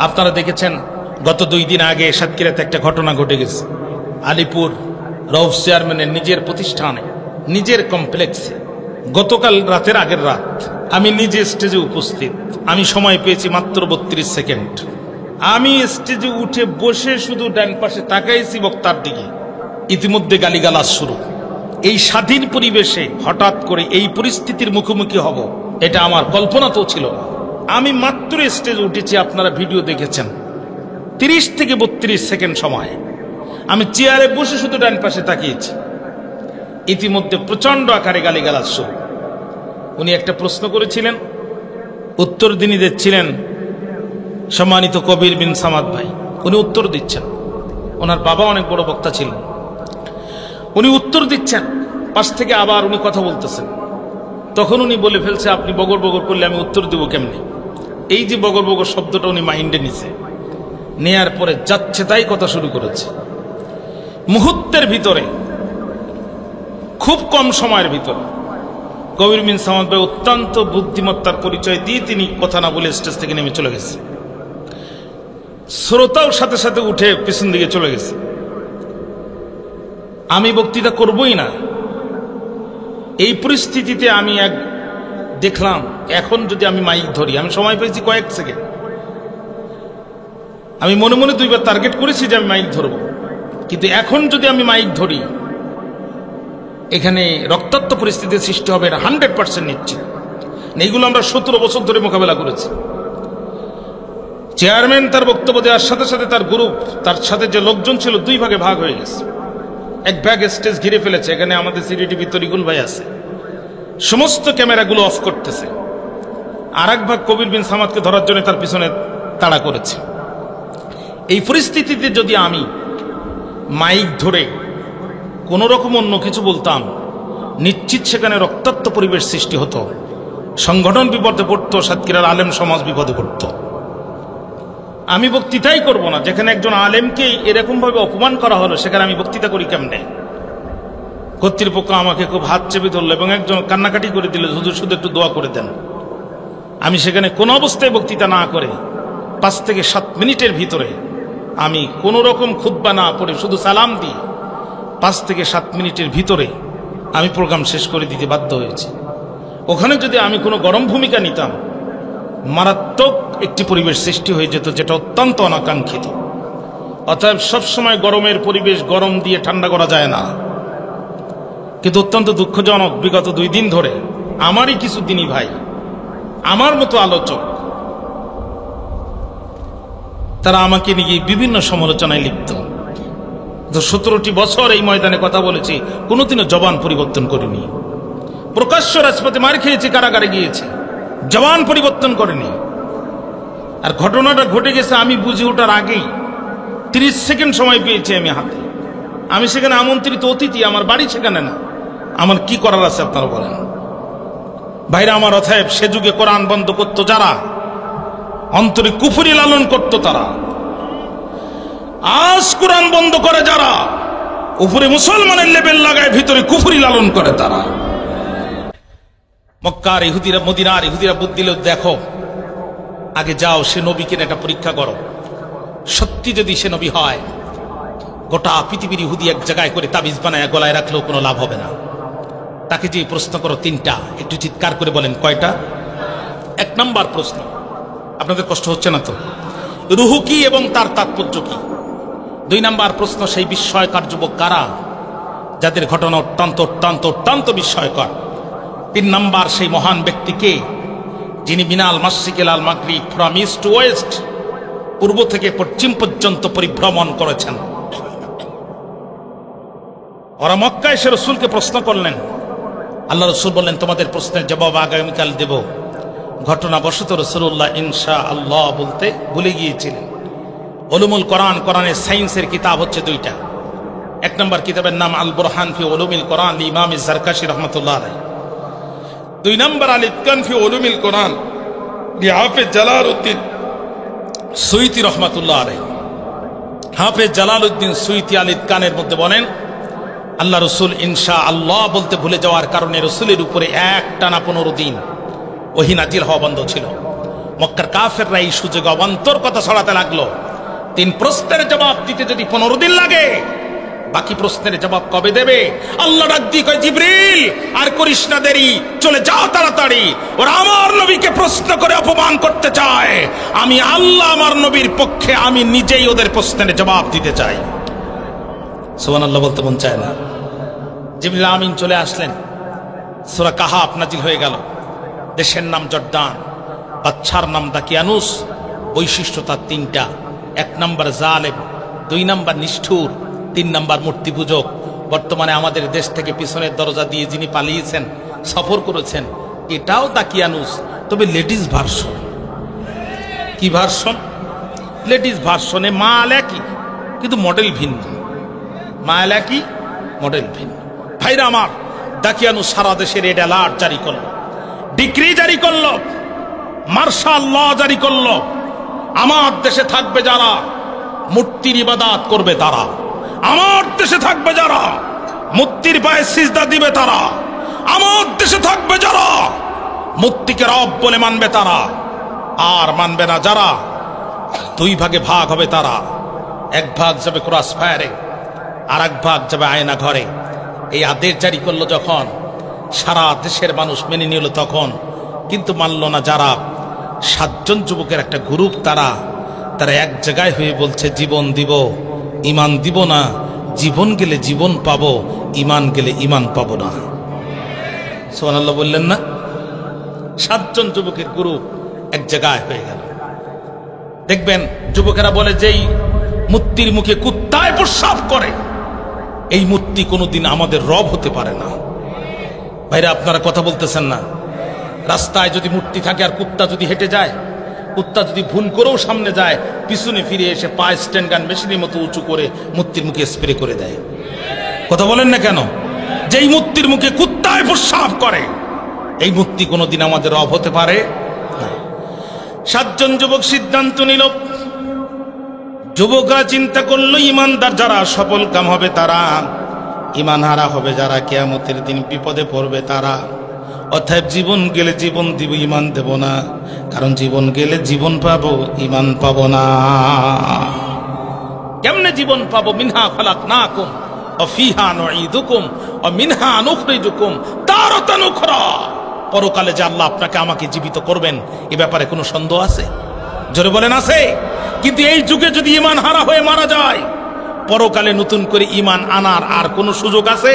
আপনারা দেখেছেন গত 2 দিন আগে সাতক্ষীরাতে একটা ঘটনা ঘটে গেছে। আলিপুর রউফ চেয়ারম্যানের নিজের প্রতিষ্ঠানে, নিজের কমপ্লেক্সে গতকাল রাতের আগের রাত আমি নিজে স্টেজে উপস্থিত। আমি সময় পেয়েছি মাত্র 32 সেকেন্ড। আমি স্টেজে উঠে বসে শুধু ডান পাশে তাকাইছি বক্তার দিকে, ইতিমধ্যে গালিগালাজ শুরু। এই স্বাধীন পরিবেশে হঠাৎ করে এই পরিস্থিতির মুখোমুখি হব, এটা আমার কল্পনাতেও ছিল না। আমি মাত্র স্টেজে উঠেছি, আপনারা ভিডিও দেখেছেন। 30 থেকে 32 সেকেন্ড সময় আমি চেয়ারে বসে শুধু ডান পাশে তাকিয়েছি, ইতিমধ্যে প্রচন্ড আকারে গালিগালাজ শুরু। উনি একটা প্রশ্ন করেছিলেন, উত্তর তিনি দিচ্ছিলেন সম্মানিত কবির বিন সামাদ ভাই। উনি উত্তর দিচ্ছেন, ওনার বাবা অনেক বড় বক্তা ছিলেন। উনি উত্তর দিচ্ছেন, পাশ থেকে আবার উনি কথা বলতেছেন। তখন উনি বলে ফেলছে, আপনি বগর বগর করলে আমি উত্তর দেব কেমনে? এই যে বগর বগর শব্দটা উনি মাইন্ডে নিছে, নেয়ার পরে যাচ্ছে তাই কথা শুরু করেছে। মুহূর্তের ভিতরে, খুব কম সময়ের ভিতরে কবির বিন সামাদ ভাই অত্যন্ত বুদ্ধিমত্তার পরিচয় দিয়ে তিনি কথা না বলে স্টেজ থেকে নেমে চলে গেছে। শ্রোতাও সাথে সাথে উঠে পিছন দিকে চলে গেছে। আমি বক্তৃতা করবই না, এই পরিস্থিতিতে আমি দেখলাম এখন যদি আমি মাইক ধরি, আমি সময় পেয়েছি কয়েক সেকেন্ড, আমি মনে মনে 2 বার টার্গেট করেছি যে আমি মাইক ধরব, কিন্তু এখন যদি আমি মাইক ধরি এখানে রক্তাক্ত পরিস্থিতির সৃষ্টি হবে, এটা 100% নিশ্চিত। এইগুলো আমরা 17 বছর ধরে মোকাবেলা করেছি। চেয়ারম্যান তার বক্তব্য দেওয়ার সাথে সাথে তার গ্রুপ, তার সাথে যে লোকজন ছিল 2 ভাগে ভাগ হয়ে গেছে। এক ভাগ স্টেজ ঘিরে ফেলেছে, এখানে আমাদের সিডিটিভি তরিকুল ভাই আছে, সমস্ত ক্যামেরাগুলো অফ করতেছে। আর এক ভাগ কবির বিন সামাদকে ধরার জন্য তার পিছনে তাড়া করেছে। এই পরিস্থিতিতে যদি আমি মাইক ধরে কোন রকম অন্য কিছু বলতাম, নিশ্চিত সেখানে রক্তাক্ত পরিবেশ সৃষ্টি হতো, সংগঠন বিপদে পড়তো, সাতক্ষীরার আলেম সমাজ বিপদে পড়তো। আমি বক্তৃতাই করব না, যেখানে একজন আলেমকে এরকম ভাবে অপমান করা হলো সেখানে আমি বক্তৃতা করি কেমনে? কর্তৃপক্ষ আমাকে খুব হাত চেপে ধরলো এবং একজন কান্নাকাটি করে দিল, হুজুর শুধু একটু দোয়া করে দেন। আমি সেখানে কোনো অবস্থায় বক্তৃতা না করে 5 থেকে 7 মিনিটের ভিতরে আমি কোন রকম খুতবা না পড়ে শুধু সালাম দিই 5 থেকে 7 মিনিটের ভিতরে আমি প্রোগ্রাম শেষ করে দিতে বাধ্য হয়েছি। ওখানে যদি আমি কোনো গরম ভূমিকা নিতাম, মারাত্মক একটি পরিবেশ সৃষ্টি হয়ে যেত, যেটা অত্যন্ত অনাকাঙ্ক্ষিত। অতএব সবসময় গরমের পরিবেশ গরম দিয়ে ঠান্ডা করা যায় না। কিন্তু অত্যন্ত দুঃখজনক, বিগত 2 দিন ধরে আমারই কিছু দিনী ভাই, আমার মতো আলোচক, তারা আমাকে নিয়ে বিভিন্ন সমালোচনায় লিপ্ত। 17টি বছর এই ময়দানে কথা বলেছি, কোনোদিনও জবান পরিবর্তন করিনি। প্রকাশ্য রাজপথে মার খেয়েছি, কারাগারে গিয়েছি, জবান পরিবর্তন করেনি। আর ঘটনাটা ঘটে গেছে আমি বুঝে ওঠার আগেই। 30 সেকেন্ড সময় পেয়েছি আমি হাতে। আমি সেখানে আমন্ত্রিত অতিথি, আমার বাড়ি সেখানে না। আমার কি করার আছে আপনারা বলেন? ভাইরা আমার, অতএব সে যুগে কোরআন বন্ধ করতো যারা, অন্তরে কুফরি লালন করত তারা, আজ কোরআন বন্ধ করে যারা, উপরে মুসলমানের লেবেল লাগায় ভিতরে কুফরি লালন করে তারা। মক্কার ইহুদিরা, মদিনার ইহুদিরা বুদ্ধি দিল, দেখো আগে যাও সে নবীকে একটা পরীক্ষা করো, সত্যি যদি সে নবী হয় গোটা পৃথিবীর ইহুদি এক জায়গায় করে তাবিজ বানায় গলায় রাখলেও কোনো লাভ হবে না। তাকে যে প্রশ্ন করো 3টা, একটু চিৎকার করে বলেন কয়টা? 1 নম্বর প্রশ্ন, আপনাদের কষ্ট হচ্ছে না তো? রুহু কি এবং তার তাৎপর্য কি? 2 নম্বর প্রশ্ন, সেই বিস্ময়কর যুবক কারা যাদের ঘটনা অত্যন্ত অত্যন্ত অত্যন্ত বিস্ময়কর? 3 নম্বর, সেই মহান ব্যক্তি কে যিনি মিনাল মাশরিকিল আল মাগরিব, ফ্রম ইস্ট টু ওয়েস্ট, পূর্ব থেকে পশ্চিম পর্যন্ত পরিভ্রমণ করেছেন। ওরা মক্কায় এসে রসুলকে প্রশ্ন করলেন। আল্লাহ রসুল বললেন, তোমাদের প্রশ্নের জবাব আগামীকাল দেব। ঘটনাবশত রসুল্লাহ ইনশা আল্লাহ বলতে ভুলে গিয়েছিলেন। উলুমুল কোরআন, কোরআনের সায়েন্সের কিতাব হচ্ছে 2টা। 1 নম্বর কিতাবের নাম আল বুরহান ফি উলুমিল কোরআন ইমাম জারকাশি রাহমাতুল্লাহ আলাইহি। 2 নম্বর আল ইতকান ফি উলুমিল কোরআন হাফেজ জালালউদ্দিন সুয়ুতি রাহমাতুল্লাহ আলাইহি। হাফেজ জালালউদ্দিন সুয়ুতি আল ইতকানের মধ্যে বলেন, আল্লাহ রসুল ইনশা আল্লাহ বলতে ভুলে যাওয়ার কারণে রসুলের উপরে একটানা 15 দিন ওহী নাজিল হওয়া বন্ধ ছিল। মক্কার কাফেররা এই সুযোগে অবান্তর কথা ছড়াতে লাগলো। 3 প্রশ্নের জবাব দিতে যদি 15 দিন লাগে, বাকি প্রশ্নের জবাব কবে দেবে? আল্লাহ ডাক দিয়ে কয়, জিবরিল আর করিস না দেরি, চলে যা তাড়াতাড়ি। ওরা আমার নবীকে প্রশ্ন করে অপমান করতে চায়, আমি আল্লাহ আমার নবীর পক্ষে আমি নিজেই ওদের প্রশ্নের জবাব দিতে চাই। সুবহানাল্লাহ বলতে মন চায় না? জিবরিল আমিন চলে আসলেন। সূরা কাহাফ নাজিল হয়ে গেল। দেশের নাম জর্দান, বাচ্চার নাম দাকিয়ানুস। বৈশিষ্ট্য তার 3টা। 1 নম্বর জালেম, 2 নম্বর নিষ্ঠুর, 3 নম্বর মূর্তি পূজক। বর্তমানে আমাদের দেশ থেকে পিছনের দরজা দিয়ে যিনি পালিয়েছেন, সফর করেছেন, এটাও দাকিয়ানুস, তবে লেডিস ভার্সন। কি ভার্সন? লেডিস ভার্সনে মাল একই কিন্তু মডেল ভিন্ন। মাল একই, মডেল ভিন্ন। ভাইরা আমার, দাকিয়ানুস সারা দেশে রেড অ্যালার্ট জারি করল, ডিক্রি জারি করল, মার্শাল ল জারি করল। আমার দেশে থাকবে যারা মূর্তির ইবাদত করবে তারা, আমার দেশে থাকবে যারা মূর্তির পায়ে সিজদা দিবে তারা, আমার দেশে থাকবে যারা মূর্তিকে রব বলে মানবে তারা, আর মানবে না যারা 2 ভাগে ভাগ হবে তারা। 1 ভাগ যাবে ক্রস ফায়ারে, আর 1 ভাগ যাবে আয়না ঘরে। এই আদেশ জারি করলো যখন, সারা দেশের মানুষ মেনে নিল তখন, কিন্তু মানল না যারা 7 জন যুবকের একটা গ্রুপ, তারা এক জায়গায় হয়ে বলছে, জীবন দিব, ইমান দিব না। জীবন গেলে জীবন পাবো, ইমান গেলে ইমান পাবো না। সুবহানাল্লাহ বললেন না? 7 জন যুবকের গ্রুপ এক জায়গায় হয়ে গেল। দেখবেন যুবকেরা বলে, যেই মূর্তির মুখে কুত্তায় প্রস্রাব করে, এই মূর্তি কোনোদিন আমাদের রব হতে পারে না। ভাইরা আপনারা কথা বলতেছেন না? রাস্তায় যদি মূর্তি থাকে আর কুত্তা যদি হেঁটে যায়, কুত্তা যদি ভুল করেও সামনে যায়, পিছনে ফিরে এসে পা স্ট্যান্ড গান মেশিনের মতো উঁচু করে মূর্তির মুখে স্প্রে করে দেয়। কথা বলেন না কেন? যেই মূর্তির মুখে কুত্তায় প্রস্রাব করে, এই মূর্তি কোনোদিন আমাদের রব হতে পারে না। 7 জন যুবক সিদ্ধান্ত নিল। যুবকরা চিন্তা করলো, ইমানদার যারা সফল কাম হবে তারা, ইমান হারা হবে যারা, কিয়ামতের দিন বিপদে পড়বে তারা। অতএব জীবন গেলে জীবন দিব, ইমান দেব না। কারণ জীবন গেলে জীবন পাবো, ইমান পাবো না। কেমনে জীবন পাবো? মিনহা খালাকনাকুম ওয়া ফিহা নুঈদুকুম ওয়া মিনহা নুখরিজুকুম তারাতান উখরা। পরকালে যে আল্লাহ আপনাকে আমাকে জীবিত করবেন, এ ব্যাপারে কোনো সন্দেহ আছে? জোরে বলেন আছে? কিন্তু এই যুগে যদি ইমান হারা হয়ে মারা যায়, পরকালে নতুন করে ইমান আনার আর কোনো সুযোগ আছে?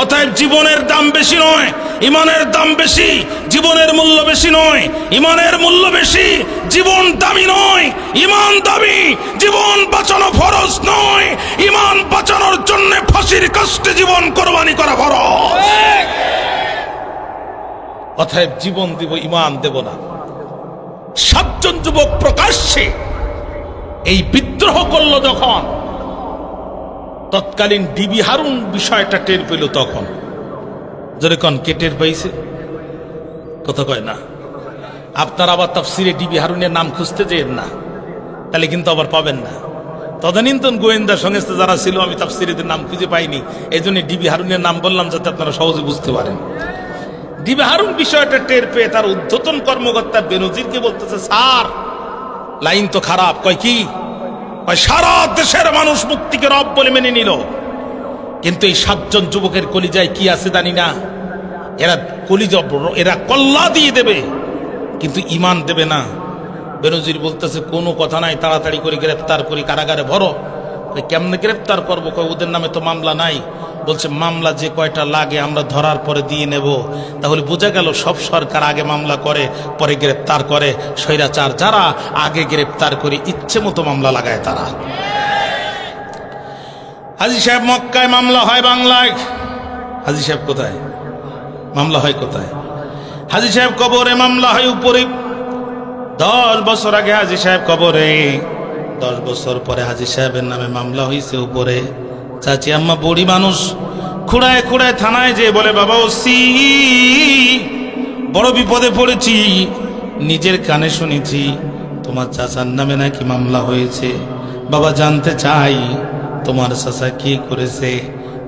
অতএব জীবনের দাম বেশি নয়, ইমানের দাম বেশি। জীবনের মূল্য বেশি নয়, ইমানের মূল্য বেশি। জীবন দামি নয়, ইমান দামি। জীবন বাঁচানো ফরজ নয়, ইমান বাঁচানোর জন্য ফাঁসির কাস্টে জীবন কোরবানি করা ফরজ। অতএব জীবন দিব, ইমান দেব না। 7 জন যুবক প্রকাশ্যে এই বিদ্রোহ করলো যখন, তৎকালীন ডিবি হারুন বিষয়টা টের পেল তখন। জোরে কোন, কে টের পাইছে? কথা কয় না। আপনার আবার তাফসিরে ডিবি হারুনের নাম খুঁজতে যেন না, তাহলে কিন্তু আবার পাবেন না। তদানীন্তন গোয়েন্দা সংস্থা যারা ছিল, আমি তাফসিরেদের নাম খুঁজে পাইনি, এই জন্য ডিবি হারুনের নাম বললাম যাতে আপনারা সহজে বুঝতে পারেন। ডিবি হারুন বিষয়টা টের পেয়ে তার ঊর্ধ্বতন কর্মকর্তা বেনজিরকে বলতেছে, স্যার লাইন তো খারাপ। কয় কি? সারা দেশের মানুষ মুক্তিকে রব বলে মেনে নিল, কিন্তু এই 7 জন যুবকের কলিজায় কি আছে জানি না। এরা কল্লা দিয়ে দেবে কিন্তু ইমান দেবে না। বেনজির বলতেছে, কোনো কথা নাই, তাড়াতাড়ি করে গ্রেফতার করি, কারাগারে ভরো। কেমনে গ্রেফতার করবো? কয় ওদের নামে তো মামলা নাই। বলছে, মামলা যে কয়টা লাগে আমরা ধরার পরে দিয়ে নেব। তাহলে বোঝা গেল সব সরকার আগে মামলা করে পরে গ্রেফতার করে, স্বৈরাচার যারা আগে গ্রেফতার করে ইচ্ছে মতো মামলা লাগায় তারা। হাজী সাহেব মক্কায় মামলা হয় বাংলায়। হাজী সাহেব কোথায়? মামলা হয় কোথায়? হাজী সাহেব কবরে মামলা হয় উপরে। 10 বছর আগে হাজী সাহেব কবরে, 10 বছর পরে হাজী সাহেবের নামে মামলা হয়েছে উপরে। চাচি আম্মা বুড়ি মানুষ, খুঁড়ায় খুঁড়ায় থানায় যে বলে, বাবা ওসি বড় বিপদে পড়েছি, নিজের কানে শুনেছি তোমার চাচার নামে নাকি মামলা হয়েছে। বাবা জানতে চাই তোমার চাচা কি করেছে।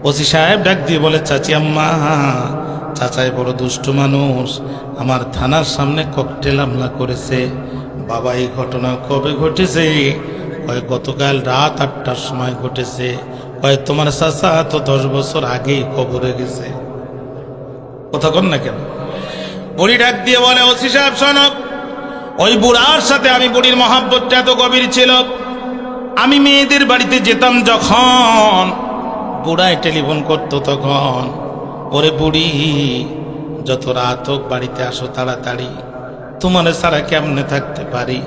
ওসি সাহেব ডাক দিয়ে বলে, চাচি আম্মা, চাচাই বড় দুষ্ট মানুষ, আমার থানার সামনে ককটেল হামলা করেছে। বাবা এই ঘটনা কবে ঘটেছে? কয় গতকাল রাত 8টার সময় ঘটেছে। কয় তোমার চাচা তো 10 বছর আগেই কবরে গেছে। কথা কন না কেন? বুড়ি ডাক দিয়ে বলে, ওসি সাহেব শোনো, ওই বুড়ার সাথে আমি বুড়ির মহাব্বতটা এত গভীর ছিল, আমি মেয়েদের বাড়িতে যেতাম যখন বুড়ায় টেলিফোন করতো তখন, ওরে বুড়ি যত রাত হোক বাড়িতে আসো তাড়াতাড়ি, তোমার ছাড়া কেমনে থাকতে পারি।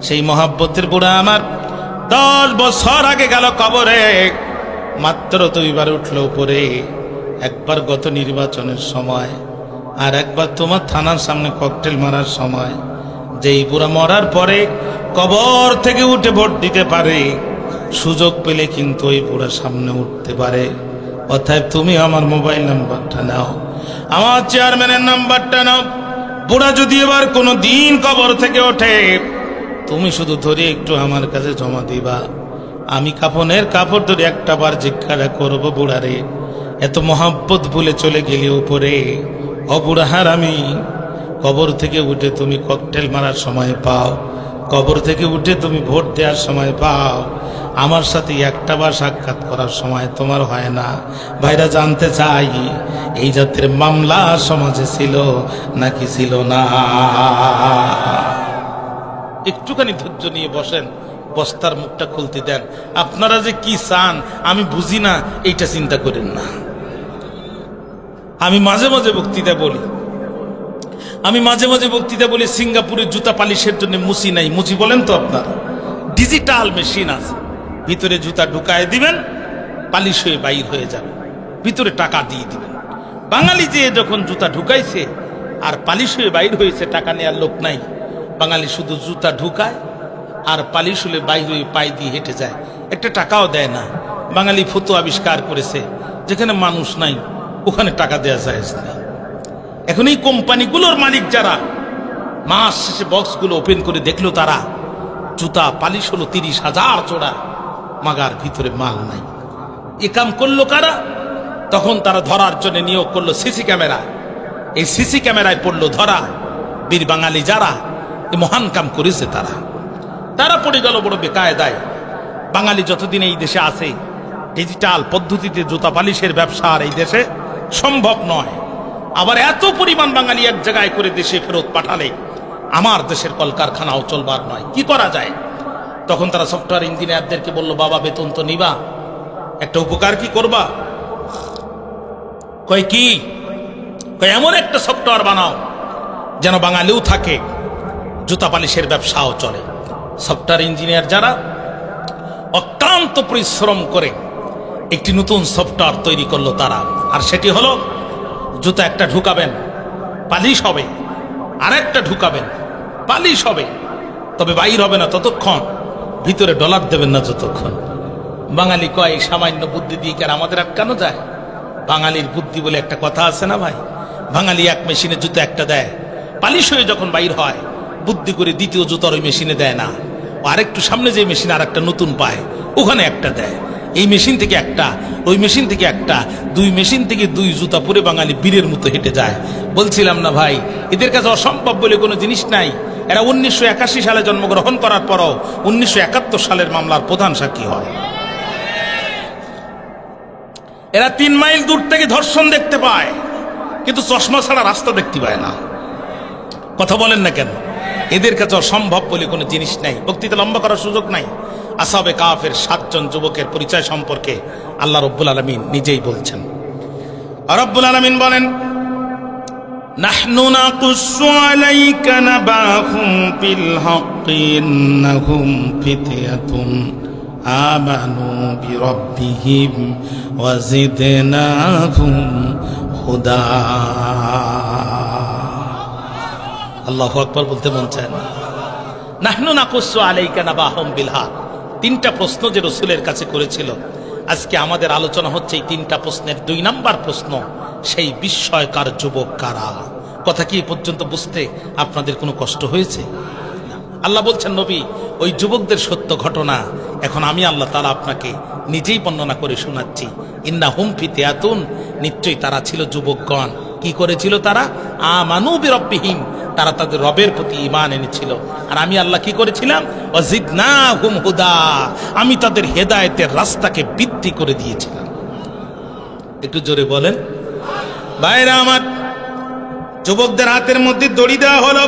সেই মহাব্বতের বুড়া আমার 10 বছর আগে গেল কবরে, মাত্র 2 বার উঠলো উপরে, একবার গত নির্বাচনের সময় আর একবার তোমার থানার সামনে ককটেল মারার সময়। যেই বুড়া মরার পরে কবর থেকে উঠে ভোট দিতে পারে, সুযোগ পেলে কিন্তু ওই বুড়া সামনে উঠতে পারে। অতএব তুমি আমার মোবাইল নাম্বারটা নাও, আমার চেয়ারম্যানের নাম্বারটা নাও। বুড়া যদি এবার কোনো দিন কবর থেকে ওঠে, তুমি শুধু ধরে একটু আমার কাছে জমা দিবা। আমি কাফনের কাপড় ধরে একটা বার জিজ্ঞাসা করবো, বুড়ারে এত মহাব্বত ভুলে চলে গেলি উপরে, ও বুড়া হারামি, কবর থেকে উঠে তুমি ককটেল মারার সময় পাও, কবর থেকে উঠে তুমি ভোট দেওয়ার সময় পাও, আমার সাথে একটা বার সাক্ষাৎ করার সময় তোমার হয় না। ভাইরা জানতে চাই, এই জাতের মামলা সমাজে ছিল নাকি ছিল না? একটুখানি ধৈর্য নিয়ে বসেন, বস্তার মুখটা খুলতে দেন। আপনারা যে কি চান আমি বুঝি না, এইটা চিন্তা করেন না। আমি মাঝে মাঝে বক্তৃতা বলি, সিঙ্গাপুরের জুতা পালিশের জন্য মুচি নাই। মুচি বলেন তো আপনারা? ডিজিটাল মেশিন আছে, ভিতরে জুতা ঢুকায় দিবেন, পালিশ হয়ে বাইর হয়ে যাবে, ভিতরে টাকা দিয়ে দিবেন। বাঙালি যে যখন জুতা ঢুকাইছে আর পালিশ হয়ে বাইর হয়েছে, টাকা নেওয়ার লোক নাই। বাঙালি শুধু জুতা ঢুকায় আর পালিশ হলে বাইর হয়ে পায়ে দিয়ে হেঁটে যায়, একটা টাকাও দেয় না। বাঙালি ফটো আবিষ্কার করেছে, যেখানে মানুষ নাই ওখানে টাকা দেওয়া যায় না। এখন এই কোম্পানিগুলোর মালিক যারা, মাস শেষে বক্সগুলো ওপেন করে দেখলো তারা জুতা পালিশ হলো 30,000 জোড়া, মাগার ভিতরে মাল নাই। এ কাম করলো কারা? তখন তারা ধরার জন্য নিয়োগ করলো সিসি ক্যামেরা। এই সিসি ক্যামেরায় পড়লো ধরা, বীর বাঙালি যারা এ মহান কাম করেছে তারা পড়ে গেল বড় বেকায়দায়। বাঙালি যতদিন এই দেশে আছে, ডিজিটাল পদ্ধতিতে জুতা পালিশের ব্যবসা আর এই দেশে সম্ভব নয়। আবার এত পরিমাণ বাঙালি এক জায়গায় করে দেশে ফেরত পাঠালে আমার দেশের কলকারখানাও চলবার নয়। কি করা যায়? তখন তারা সফটওয়্যার ইঞ্জিনিয়ারদেরকে বলল, বাবা বেতন তো নিবা, একটা উপকার কি করবা? কয় কি? কয় এমন একটা সফটওয়্যার বানাও যেন বাঙালিও থাকে, জুতা পালিশের ব্যবসাও চলে। সফটওয়্যার ইঞ্জিনিয়ার যারা অক্লান্ত পরিশ্রম করে একটি নতুন সফটওয়্যার তৈরি করলো তারা, আর সেটি হলো জুতা একটা ঢুকাবেন পালিশ হবে, আর একটা ঢুকাবেন পালিশ হবে, তবে বাইর হবে না ততক্ষণ, ভিতরে ডলার দেবেন না যতক্ষণ। বাঙালি কয় এই সামান্য বুদ্ধি দিয়ে কেন আমাদের আটকানো যায়? বাঙালির বুদ্ধি বলে একটা কথা আছে না ভাই? বাঙালি এক মেশিনে জুতো একটা দেয়, পালিশ হয়ে যখন বাইর হয় বুদ্ধি করে দ্বিতীয় জুতার ওই মেশিনে দেয় না, আরেকটু সামনে যে মেশিন আর একটা নতুন পায় ওখানে একটা দেয়। এই মেশিন থেকে একটা, ওই মেশিন থেকে একটা, 2 মেশিন থেকে 2 জুতা পরে বাঙালি বীরের মতো হেঁটে যায়। বলছিলাম না ভাই, এদের কাছে অসম্ভব বলে কোনো জিনিস নাই। এরা 1981 সালে জন্মগ্রহণ করার পরও 1971 সালের মামলার প্রধান সাক্ষী হয়। এরা 3 মাইল দূর থেকে ধর্ষণ দেখতে পায়, কিন্তু চশমা ছাড়া রাস্তা দেখতে পায় না। কথা বলেন না কেন? এদের কাছে অসম্ভব বলে কোনো জিনিস নাই। বক্তৃতা লম্বা করার সুযোগ নাই। আসহাবে কাফের 7 জন যুবকের পরিচয় সম্পর্কে আল্লাহ রব্বুল আলামিন নিজেই বলছেন। রব্বুল আলামিন বলেন, নাহনু নাকুসু আলাইকা নাবাহুম বিল হাক্কি ইন্নাহুম ফিতয়াতুন আমানু বিরাব্বিহিম ওয়া জিদনাহুম হুদা। আল্লাহু আকবার বলতে মন চায় না? নাহনু নাকুসু আলাইকা নাবাহুম বিল হক। 3টা প্রশ্ন যে রাসূলের কাছে করেছিল, আজকে আমাদের আলোচনা হচ্ছে এই 3টা প্রশ্নের 2 নাম্বার প্রশ্ন, সেই বিস্ময়কার যুবক কারা? কথা কি পর্যন্ত বুঝতে আপনাদের কোনো কষ্ট হয়েছে? আল্লাহ বলছেন, নবী ওই যুবকদের সত্য ঘটনা এখন আমি আল্লাহ তাআলা আপনাকে নিজেই বর্ণনা করে শোনাচ্ছি। ইন্নাহুম ফিতয়াতুন, নিশ্চয়ই তারা ছিল যুবকগণ। কি করেছিল তারা? আমানু বিরাব্বিহিম, তারা তাদের রবের প্রতি ঈমান এনেছিল। আর আমি আল্লাহ কি করেছিলাম? ওয়াজিদনাহুম হুদা, আমি তাদের হেদায়েতের রাস্তাকে বৃদ্ধি করে দিয়েছিলাম। একটু জোরে বলেন। ভাইরা আমার, যুবকদের হাতের মধ্যে দড়ি দেওয়া হলো,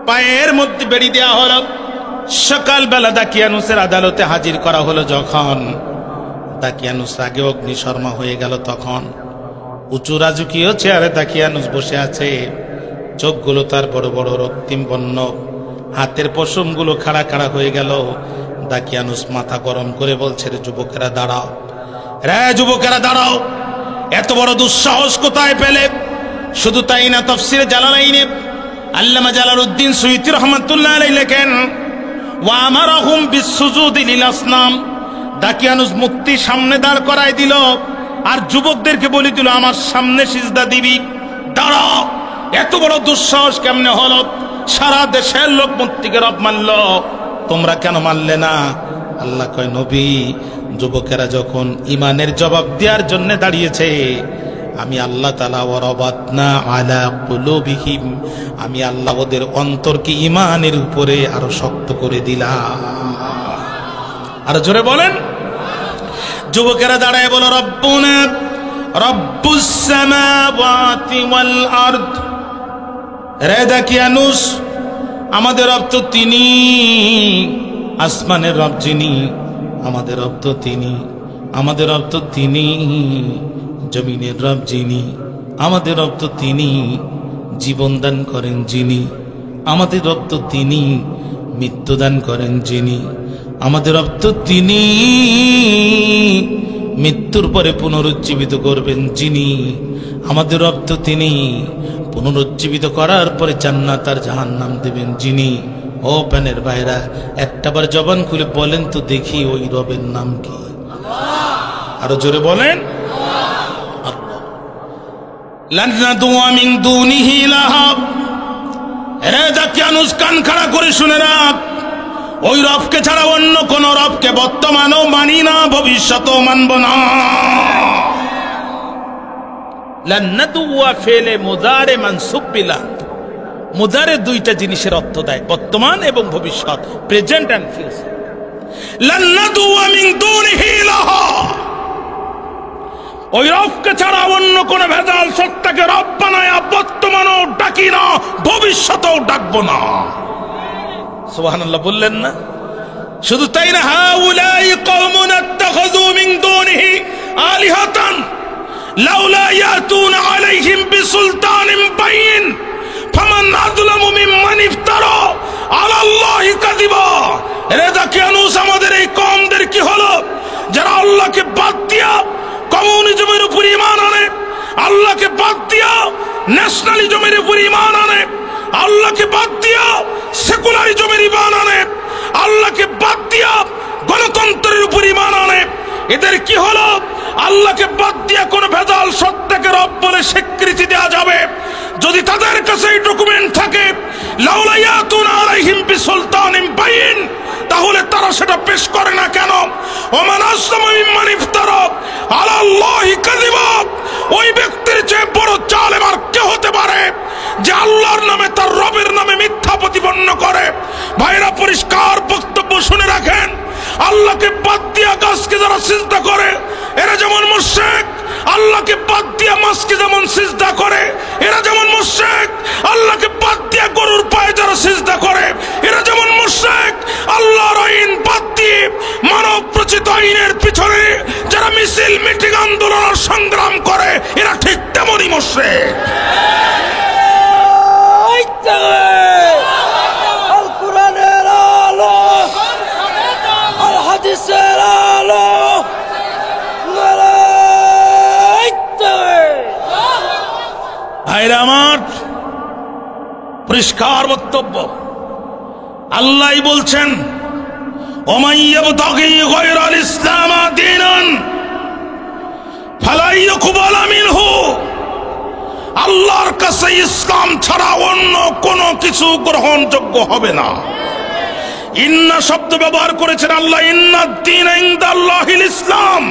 পায়ের মধ্যে বেড়ি দেওয়া হলো। সকালবেলা দাকিয়ানুসের আদালতে হাজির করা হলো। যখন দাকিয়ানুস আগে অগ্নিশর্মা হয়ে গেল, তখন উঁচু রাজকীয় চেয়ারে দাকিয়ানুস বসে আছে। চোখগুলো তার বড় বড় রক্তিম বর্ণ, হাতের পশমগুলো খাড়া খাড়া হয়ে গেল। দাকিয়ানুস মাথা গরম করে বলছে, রে যুবকেরা দাঁড়াও, রে যুবকেরা দাঁড়াও, এত বড় দুঃসাহস কোথায় পেলে? শুধু তাই না, তাফসীরে জালালাইনে আল্লামা জালালউদ্দিন সুয়ুতী রাহমাতুল্লাহ আলাইহি লেখেন, ওয়া আমারাহুম বিসসুজুদি লিল আসনাম। দাকিয়ানুস মূর্তি সামনে দাঁড় করায় দিল, আর যুবকদেরকে বলে দিল, আমার সামনে সিজদা দিবি। দাঁড়াও, এত বড় দুঃসাহস কেমনে হলো? সারা দেশের লোক মূর্তিকে রব মানল, তোমরা কেন মানলে না? আল্লাহ কয়, নবী, যুবকেরা যখন ইমানের জবাব দেওয়ার জন্য দাঁড়িয়েছে, আমি আল্লাহ তাআলা ওয়ারাবাতনা আলা কুলুবিহিম, আমি আল্লাহ ওদের অন্তরকে ইমানের উপরে আরো শক্ত করে দিলাম। আর জোরে বলেন। যুবকেরা দাঁড়ায় বলো, রব্বুনা রব্বুস সামাওয়াতি ওয়াল আরদ। রে দাকিয়ানুস, আমাদের রব তো তিনি, আসমানের রব যিনি, আমাদের রব তো তিনি, আমাদের রব তো তিনি, জমিনের রব যিনি, আমাদের রব তো তিনি, জীবন দান করেন যিনি, আমাদের রব তো তিনি, মৃত্যু দান করেন যিনি, আমাদের রব তো তিনি, মৃত্যুর পরে পুনরুজ্জীবিত করবেন যিনি, আমাদের রব তো তিনি, পুনরুজ্জীবিত করার পরে জান্নাত আর জাহান্নাম দেবেন যিনি। ও প্যানের ভাইরা, একটাবার জবান খুলে বলেন তো দেখি, ওই রবের নাম কি? আরো জোরে বলেন। কান খাড়া করে শুনে রাখ, ওই রবকে ছাড়া অন্য কোন রবকে বর্তমানও মানি না, ভবিষ্যতেও মানব না। মুদারে দুইটা জিনিসের অর্থ দেয়, বর্তমান এবং ভবিষ্যৎ, প্রেজেন্ট এন্ড ফিউচার। ওই রবকে ছাড়া অন্য কোন ভেজাল সত্তাকে রব বানায় বর্তমানও ডাকি না, ভবিষ্যতেও ডাকবো না। সুবহানাল্লাহ বললেন না? শুধু তাই না, হাউলাই কওমুন আত্তাখাযু মিন দুনিহি আলিহাতান লাউলা ইয়াতুনা আলাইহিম বিসুলতানিন বাইয়িন ফামান আযলামু মিম্মান ইফতারা আলাল্লাহি কাযিবা। রে দাকিয়ানুস, আমাদের এই কওমদের কি হলো, যারা আল্লাহকে বাদ দিয়া কমিউনিজমের উপর ঈমান আনে, আল্লাহকে বাদ দিয়া ন্যাশনালিজমের উপর ঈমান আনে, আল্লাহকে বাদ দিয়া সেকুলারিজমের ঈমান আনে, আল্লাহকে বাদ দিয়া গণতন্ত্রের উপর ঈমান আনে। এদের কি হলো? আল্লাহকে বাদ দিয়া কোন ভেজাল সত্তাকে রব বলে স্বীকৃতি দেওয়া যাবে যদি তাদের কাছে এই ডকুমেন্ট থাকে, লাউলা ইয়াতুনা আলাইহিম বিসুলতানিন বাইয়িন, তাহলে তারা সেটা পেশ করে না কেন? ওমান আসলামু মিম্মান ইফতারা আলাল্লাহি কাযিবা। ওই ব্যক্তির চেয়ে বড় জালেম আর কে হতে পারে যে আল্লাহর নামে, তার রবের নামে মিথ্যা প্রতিপন্ন করে? ভাইরা, পরিষ্কার বক্তব্য শুনে রাখেন। আল্লাহকে বাদ দিয়া গাছকে যারা সিজদা করে, এরা যেমন মুশরিক। আল্লাহকে বাদ দিয়া মাছকে যেমন সিজদা করে, এরা যেমন মুশরিক। আল্লাহকে বাদ দিয়া গরুর পায়ে যারা সিজদা করে, এরা যেমন মুশরিক। আল্লাহর আইন বাদ দিয়ে মানব রচিত আইনের পিছনে যারা মিছিল, মিটিং, আন্দোলন আর সংগ্রাম করে, এরা ঠিক তেমনই মুশরিক। আল কোরআনের আলো, আল হাদিসের আলো, ভাইরা আমার, পরিষ্কার বক্তব্য। আল্লাহ বলছেন, ওমান ইয়াবতাগি গায়রাল ইসলাম দীনান ফালা ইউকবালা মিনহু। আল্লাহর কাছে ইসলাম ছাড়া অন্য কোনো কিছু গ্রহণযোগ্য হবে না। ইন্না শব্দ ব্যবহার করেছেন আল্লাহ, ইন্নাদ দীন ইনদাল্লাহিল ইসলাম।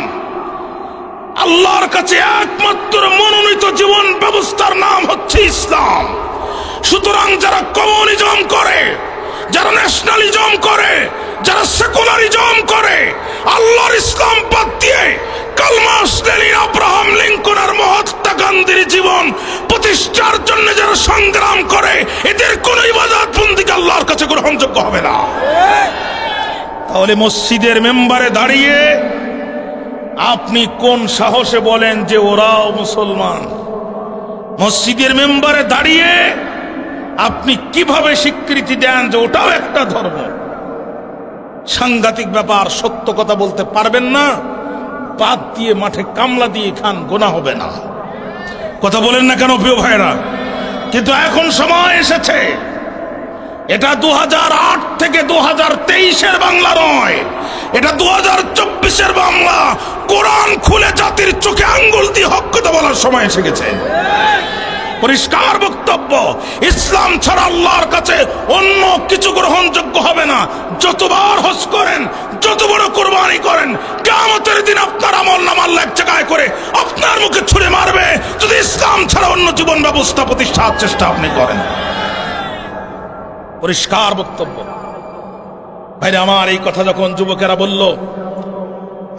আল্লাহর কাছে একমাত্র মনোনীত জীবন ব্যবস্থার নাম হচ্ছে ইসলাম। সুতরাং যারা কমিউনিজম করে, যারা ন্যাশনালিজম করে, যারা সেকুলারিজম করে, আল্লাহর ইসলাম বাদ দিয়ে কালমা স্টেলিন, আব্রাহাম লিঙ্কন আর মহাত্মা গান্ধীর জীবন প্রতিষ্ঠার জন্য যারা সংগ্রাম করে, এদের কোন ইবাদত বন্দেগী আল্লাহর কাছে গ্রহণযোগ্য হবে না। তাহলে মসজিদের মেম্বারে দাঁড়িয়ে আপনি কোন সাহসে বলেন যে ওরাও মুসলমান? মসজিদের মেম্বারে দাঁড়িয়ে আপনি কিভাবে স্বীকৃতি দেন যে ওটাও একটা ধর্ম? সাংঘাতিক ব্যাপার। সত্য কথা বলতে পারবেন না, বাদ দিয়ে মাঠে কামলা দিয়ে খান, গোনা হবে না। কথা বলেন না কেন প্রিয় ভাইরা? কিন্তু এখন সময় এসেছে, এটা 2008 থেকে 2023-এর বাংলা নয়, এটা 2024-এর বাংলা। কোরআন খুলে জাতির চোখে আঙ্গুল দিয়ে হক কথা বলার সময় এসে গেছে। পরিষ্কার বক্তব্য, ইসলাম ছাড়া আল্লাহর কাছে অন্য কিছু গ্রহণযোগ্য হবে না। যতবার হজ করেন, যত বড় কোরবানি করেন, কিয়ামতের দিন আপনার আমলনামা আল্লাহ এক জায়গায় করে আপনার মুখে ছুঁড়ে মারবে যদি ইসলাম ছাড়া অন্য জীবন ব্যবস্থা প্রতিষ্ঠার চেষ্টা আপনি করেন। পরিষ্কার বক্তব্য। ভাইরা আমার, এই কথা যখন যুবকেরা বলল,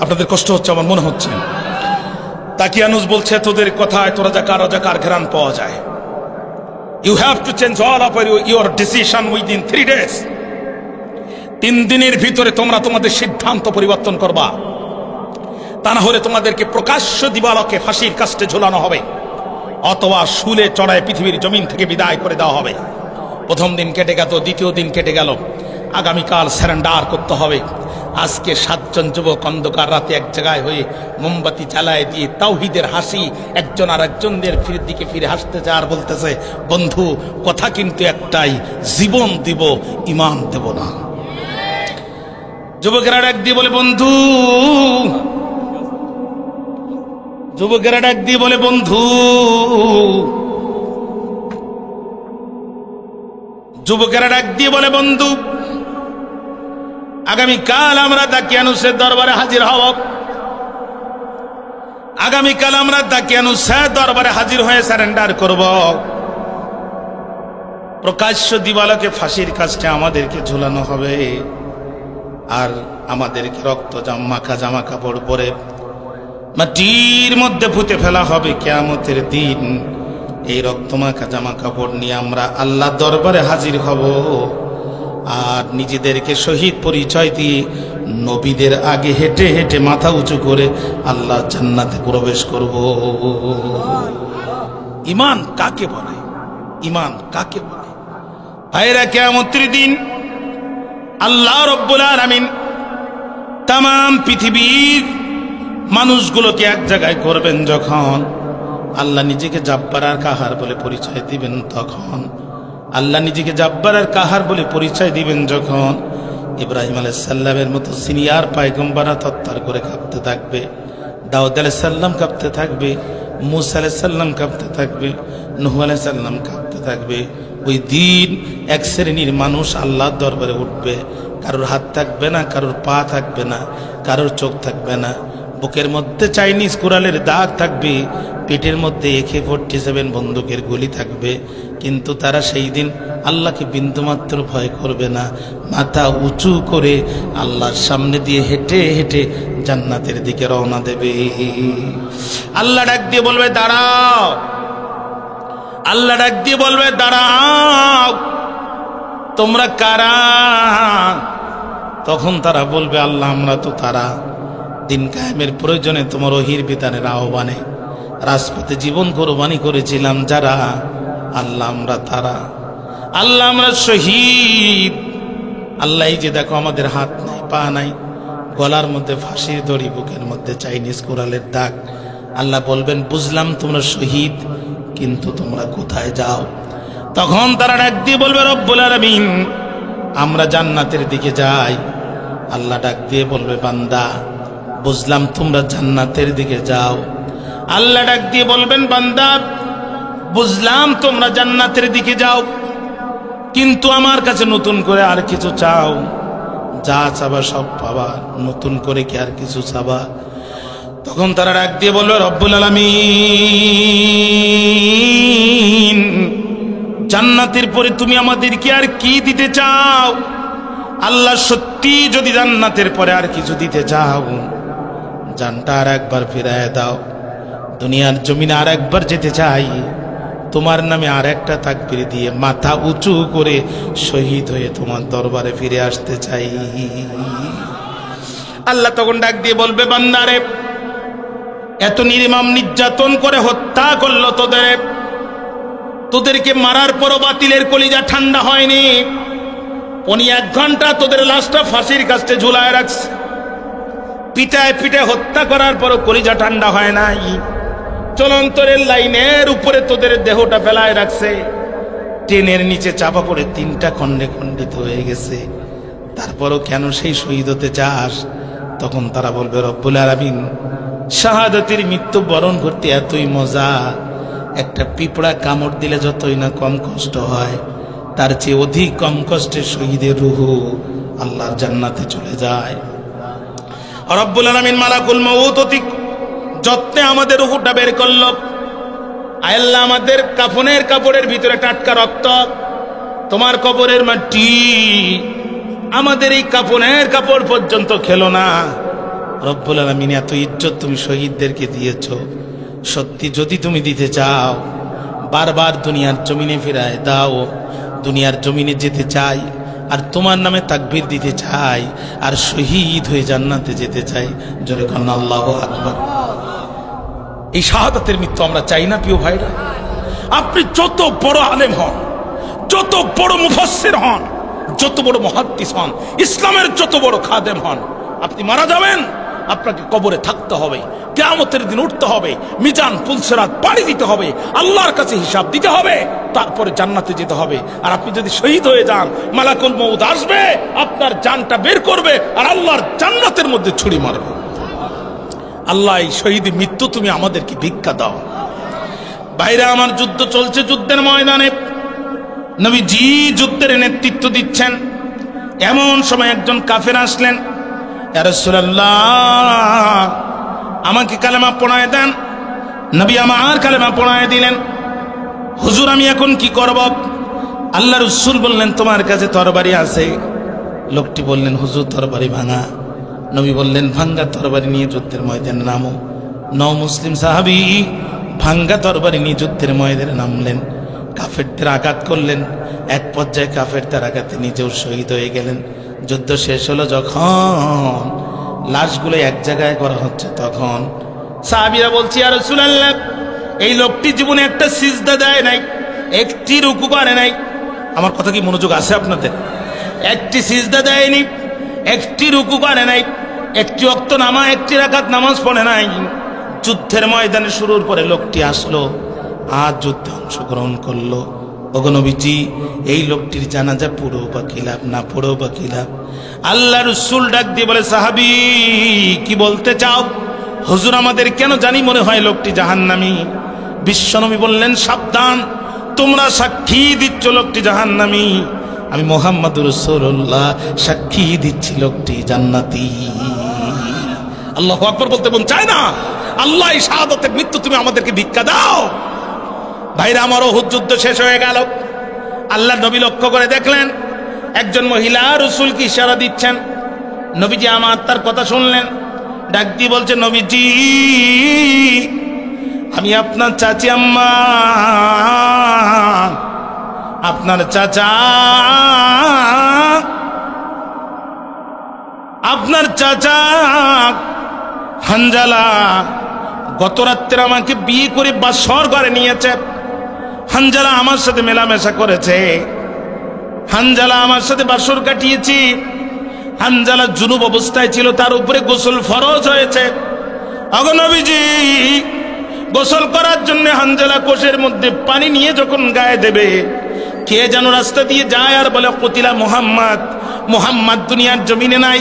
আপনাদের কষ্ট হচ্ছে আমার মনে হচ্ছে। তাকিয়ানুস বলছে, তোদের কথায় তোরা রাজাকার ঘেরান পাওয়া যায়। You have to change all of your decision within 3 days। 3 দিনের ভিতরে তোমরা তোমাদের সিদ্ধান্ত পরিবর্তন করবা, তা না হলে তোমাদেরকে প্রকাশ্য দিবালোকে ফাঁসির কাস্টে ঝুলানো হবে, অথবা শুলে চড়ায় পৃথিবীর জমিন থেকে বিদায় করে দেওয়া হবে। প্রথম দিন কেটে গেল, দ্বিতীয় দিন কেটে গেল, আগামীকাল স্যারেন্ডার করতে হবে। আজকে 7 জন যুবক অন্ধকার রাতে এক জায়গায় হয়ে মোমবাতি জ্বালায় দিয়ে তাওহীদের হাসি একজন আর একজনের দিকে ফিরে হাসতেছে আর বলতেছে, বন্ধু কথা কিন্তু একটাই, জীবন দিব, ইমান দেব না। যুবকেরা ডাক দিয়ে বলে বন্ধু, যুবকেরা ডাক দিয়ে বলে বন্ধু, যুবকেরা ডাক দিয়ে বলে বন্ধু, আগামীকাল আমরা তাকিয়ানুসের দরবারে হাজির হব। আগামীকাল আমরা তাকিয়ানুসের দরবারে হাজির হয়ে স্যারেন্ডার করব। প্রকাশ্য দিবালোকে ফাঁসির কাছে আমাদেরকে ঝুলানো হবে, আর আমাদেরকে রক্ত মাখা জামা কাপড় পরে মাটির মধ্যে পুঁতে ফেলা হবে কিয়ামতের দিন। এই রক্তমাখা জামা কাপড় নিয়ে আমরা আল্লাহর দরবারে হাজির হব, আর নিজেদেরকে শহীদ পরিচয় দিয়ে নবীদের আগে হেঁটে হেঁটে মাথা উঁচু করে আল্লাহ জান্নাতে প্রবেশ করব। ঈমান কাকে বলে? ঈমান কাকে বলে? ভাইরা, কিয়ামতের দিন আল্লাহ রাব্বুল আলামিন তাম পৃথিবীর মানুষগুলোকে এক জায়গায় করবেন। যখন আল্লাহ নিজেকে জাব্বার আর কাহার বলে পরিচয় দিবেন, তখন আল্লাহ নিজেকে জাব্বার আর কাহার বলে পরিচয় দিবেন যখন ইব্রাহিম আলাইহিস সালামের মতো সিনিয়র পয়গম্বররা তত্তর করে কাঁপতে থাকবে, দাউদ আলাইহিস সালাম কাঁপতে থাকবে, মুসা আলাইহিস সালাম কাঁপতে থাকবে, নূহ আলাইহিস সালাম কাঁপতে থাকবে। ওই দিন এক শ্রেণীর মানুষ আল্লাহর দরবারে উঠবে, কারোর হাত থাকবে না, কারোর পা থাকবে না, কারোর চোখ থাকবে না, বুকের মধ্যে চাইনিজ কুড়ালের দাগ থাকবে, পেটের মধ্যে AK-47 বন্দুকের গুলি থাকবে, কিন্তু তারা সেই দিন আল্লাহকে বিন্দুমাত্র ভয় করবে না। মাথা উঁচু করে আল্লাহর সামনে দিয়ে হেঁটে হেঁটে জান্নাতের দিকে রওনা দেবে। আল্লাহ ডাক দিয়ে বলবে দাঁড়াও, আল্লাহ ডাক দিয়ে বলবে দাঁড়াও, তোমরা কারা? তখন তারা বলবে আল্লাহ আমরা তো তারা, দিন কায়েমের প্রয়োজনে তোমার ওহীর বিধানের আহ্বানে রাজপথে জীবন কোরবানি করেছিলাম যারা, আল্লাহ আমরা তারা, আল্লাহ আমরা শহীদ। আল্লাহ এই যে দেখো আমাদের হাত নাই, পা নাই, গলার মধ্যে ফাঁসির দড়ি, বুকের মধ্যে চাইনিজ কোরালের দাগ। আল্লাহ বলবেন বুঝলাম তোমরা শহীদ, কিন্তু তোমরা কোথায় যাও? তখন তারা ডাক দিয়ে বলবে রব্বুল আলামিন আমরা জান্নাতের দিকে যাই। আল্লাহ ডাক দিয়ে বলবে বান্দা বুঝলাম তোমরা জান্নাতের দিকে যাও। আল্লাহ ডাক দিয়ে বলবেন বান্দা বুঝলাম তোমরা জান্নাতের দিকে যাও, কিন্তু আমার কাছে নতুন করে আর কিছু চাও? যা চাবা সব পাবা, নতুন করে কি আর কিছু চাবা? তখন তারা ডাক দিয়ে বলবে রব্বুল আলামিন জান্নাতের পরে তুমি আমাদেরকে আর কি দিতে চাও? আল্লাহ সত্যি যদি জান্নাতের পরে আর কিছু দিতে চাও, জানটা আর একবার ফিরায় দাও। দুনিয়ার জমিনে আর একবার যেতে চাই, তোমার নামে আর একটা তাকবীর দিয়ে মাথা উঁচু করে শহীদ হয়ে তোমার দরবারে ফিরে আসতে চাই। আল্লাহ তখন ডাক দিয়ে বলবে, বান্দারে, এত নির্মম নির্যাতন করে হত্যা করলো তোদেরকে মারার পরও বাতিলের কলিজা ঠান্ডা হয়নি। 1 ঘন্টা তোদের লাশটা ফাঁসির কাছে ঝুলায় রাখছে, পিটায় পিটায় হত্যা করার পরও কলিজা ঠান্ডা হয় নাই। চলন্তরের লাইনের উপরে তোদের দেহটা ফেলায় রাখছে, ট্রেনের নিচে চাপা পড়ে 3টা খণ্ডে খণ্ডিত হয়ে গেছে। তারপরও কেন সেই শহীদ হতে চাস? তখন তারা বলবে, রব্বুল আলামিন, শাহাদাতের মৃত্যু বরণ করতে এতই মজা, একটা পিঁপড়া কামড় দিলে যতই না কম কষ্ট হয়, তার চেয়ে অধিক কম কষ্টে শহীদের রূহ আল্লাহর জান্নাতে চলে যায়। রব্বুল আলামিন মালাকুল মউত অতি যত্নে আমাদের রূহটা বের করল। আল্লাহ আমাদের কাফনের কাপড়ের ভিতরে টাটকা রক্ত, তোমার কবরের মাটি আমাদের এই কাফনের কাপড় পর্যন্ত খেলো না। রব্বুল আলামিন, এত ইজ্জত তুমি শহীদদেরকে দিয়েছ, সত্যি যদি তুমি দিতে চাও বারবার দুনিয়ার জমিনে ফিরায় দাও। দুনিয়ার জমিনে যেতে চাই আর তোমার নামে তাকবীর দিতে চাই আর শহীদ হয়ে জান্নাতে যেতে চাই। জোরে বলুন আল্লাহু আকবার। এই শাহাদাতের মৃত্যু আমরা চাই না প্রিয় ভাইরা। আপনি যত বড় আলেম হন, যত বড় মুফাসসির হন, যত বড় মুহাদ্দিস হন, ইসলামের যত বড় খাদেম হন, আপনি মারা যাবেন, আপনাকে কবরে থাকতে হবে, কিয়ামতের দিন উঠতে হবে, মিজান পুলসিরাত পাড়ি দিতে হবে, আল্লাহর কাছে হিসাব দিতে হবে, তারপরে জান্নাতে যেতে হবে। আর আপনি যদি শহীদ হয়ে যান, মালাকুল মউত আসবে, আপনার জানটা বের করবে আর আল্লাহর জান্নাতের মধ্যে ছুরি মারবে। আল্লাহ, এই শহীদ মৃত্যু তুমি আমাদেরকে ভিক্ষা দাও। বাইরে আমার যুদ্ধ চলছে, যুদ্ধের ময়দানে নবীজি যুদ্ধের নেতৃত্ব দিচ্ছেন। এমন সময় একজন কাফের আসলেন, ইয়া রাসূলুল্লাহ, আমাকে কালেমা পড়ায় দেন। নবী আমার কালেমা পড়ায় দিলেন। হুজুর, আমি এখন কি করব? আল্লাহ রাসূল বললেন, তোমার কাছে তরবারি আছে। লোকটি বললেন, হুজুর, তরবারি ভাঙা। নবী বললেন, ভাঙ্গা তরবারি নিয়ে যুদ্ধের ময়দানে নামো। মুসলিম সাহাবী ভাঙ্গা তরবারি নিয়ে যুদ্ধের ময়দানে নামলেন, কাফেরদের আঘাত করলেন। এক পর্যায়ে কাফেরদের আঘাতে নিজেও শহীদ হয়ে গেলেন। যুদ্ধ শেষ হলো যখন, লাশগুলো এক জায়গায় করা হচ্ছে, তখন সাহাবীরা বলছে, ইয়া রাসূলুল্লাহ, এই লোকটি জীবনে একটা সিজদা দেয় নাই, একটি রুকু করে নাই। আমার কথা কি মনোযোগ আছে আপনাদের? একটি সিজদা দেয়নি, একটি রুকু করে নাই, একটি ওয়াক্ত নামাজ, একটি রাকাত নামাজ পড়ে নাই। যুদ্ধের ময়দানে শুরুর পরে লোকটি আসলো, আর যুদ্ধে অংশগ্রহণ করলো। ওগো নবীজি, এই লোকটির জানাজা পুরো বা খিলাফ না পুরো বা খিলাফ? আল্লাহ রাসূল ডাক দিয়ে বলে, সাহাবী, কি বলতে চাও? হুজুর, আমাদের কেন জানি মনে হয় লোকটি জাহান্নামী। বিশ্বনবী বললেন, সাবধান, তোমরা সাক্ষী দিচ্ছ লোকটি জাহান্নামী, আমি মুহাম্মদুর রাসূলুল্লাহ সাক্ষী দিচ্ছি লোকটি জান্নাতি। আল্লাহু আকবার বলতে মন চায় না? আল্লাহ, এই শাহাদাতের মৃত্যু তুমি আমাদেরকে ভিক্ষা দাও। ভাইরা আমার, উহুদ যুদ্ধ শেষ হয়ে গেল। আল্লাহ নবী লক্ষ্য করে দেখলেন একজন মহিলা রাসূলকে ইশারা দিচ্ছেন। নবীজি আমার তার কথা শুনলেন, ডাক দিয়ে বলছে, নবীজি, আমি আপনার চাচি আম্মা, আপনার চাচা, আপনার চাচা হানজালা গত রাত্রে আমাকে বিয়ে করে বাসর ঘরে নিয়েছে। হানজালা আমার সাথে মেলামেশা করেছে, হানজালা আমার সাথে বাসর কাটিয়েছি। হানজালা জুনুব অবস্থায় ছিল, তার উপরে গোসল ফরজ হয়েছে। ওগো নবীজি, গোসল করার জন্য হানজালা কোষের মধ্যে পানি নিয়ে যখন গায়ে দেবে, কে যেন রাস্তা দিয়ে যায় আর বলে, কুতিলা মুহাম্মদ, মুহাম্মদ দুনিয়ার জমিনে নাই।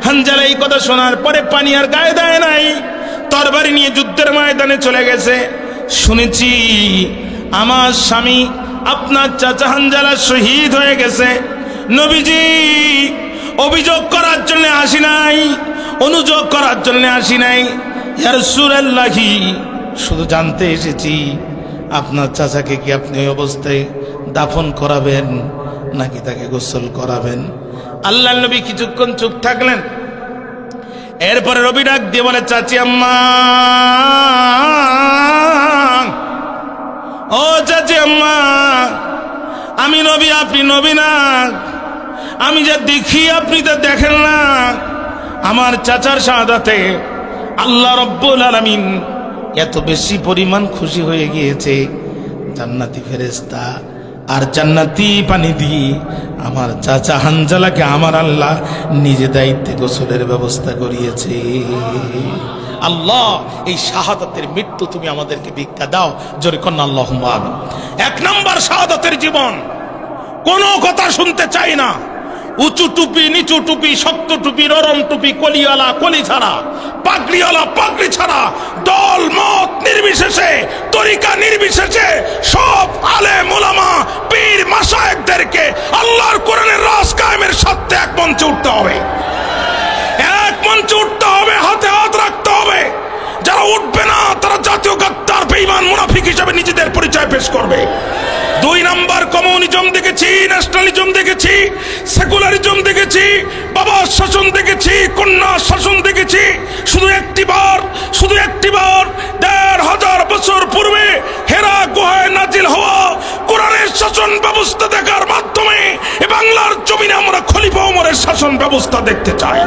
হানজালা এই কথা শোনার পরে পানি আর গায়ে দেয় নাই, তরবারি নিয়ে যুদ্ধের ময়দানে চলে গেছে। শুনেছি আমার স্বামী আপনার চাচা হানজালা শহীদ হয়ে গেছে। নবীজি, অভিযোগ করার জন্য আসি নাই, অনুযোগ করার জন্য আসি নাই। ইয়া রাসূলুল্লাহ, শুধু জানতে এসেছি আপনার চাচাকে কি আপনি ওই অবস্থায় দাফন করাবেন নাকি তাকে গোসল করাবেন? আল্লাহর নবী কিছুক্ষণ চুপ থাকলেন। এরপরে রবি ডাক দিয়ে বলে, চাচি আম্মা, ও চাচি আম্মা, আমি নবী, আপনি নবী না। আমি যা দেখি আপনি তা দেখেন না। আমার চাচার শাহাদাতে আল্লাহ রব্বুল আলামিন এত বেশি পরিমাণ খুশি হয়ে গিয়েছে, জান্নাতি ফেরেশতা আর জান্নাতি পানি দিয়ে আমার চাচা হানজালাকে আমার আল্লাহ নিজে দায়িত্বে গোসলের ব্যবস্থা করিয়েছে। আল্লাহ, এই শাহাদাতের মৃত্যু তুমি আমাদেরকে ভিক্ষা দাও। জোরে কন্যা আল্লাহুম্মা আমিন। 1 নম্বর শাহাদাতের জীবন, কোনো কথা শুনতে চাই না। উঁচু টুপি, নিচু টুপি, শক্ত টুপি, নরম টুপি, কলিওয়ালা কলি ছাড়া, পাগড়িওয়ালা পাগড়ি ছাড়া, দল মত নির্বিশেষে, তরিকা নির্বিশেষে সব আলেম ওলামা পীর মাশায়েখদেরকে আল্লাহর কোরআনের রাজ কায়েমের সাথে এক মঞ্চে উঠতে হবে। এক মঞ্চে উঠতে হবে, হাতে হাত রাখতে হবে। যারা উঠবে না তারা জাতীয় গাদ্দার, বেঈমান, মুনাফিক হিসেবে নিজেদের পরিচয় পেশ করবে। 2 নম্বর, কমিউনিজম দেখেছি, ন্যাশনালিজম দেখেছি, সেকুলারিজম দেখেছি, বাবার শাসন দেখেছি, কন্যা শাসন দেখেছি। শুধু একটি বার 1500 বছর পূর্বে হেরা গুহায় নাজিল হওয়া কোরআনের শাসন ব্যবস্থা দেখার মাধ্যমে এ বাংলার জমিনে আমরা খলিফা ওমরের শাসন ব্যবস্থা দেখতে চাই।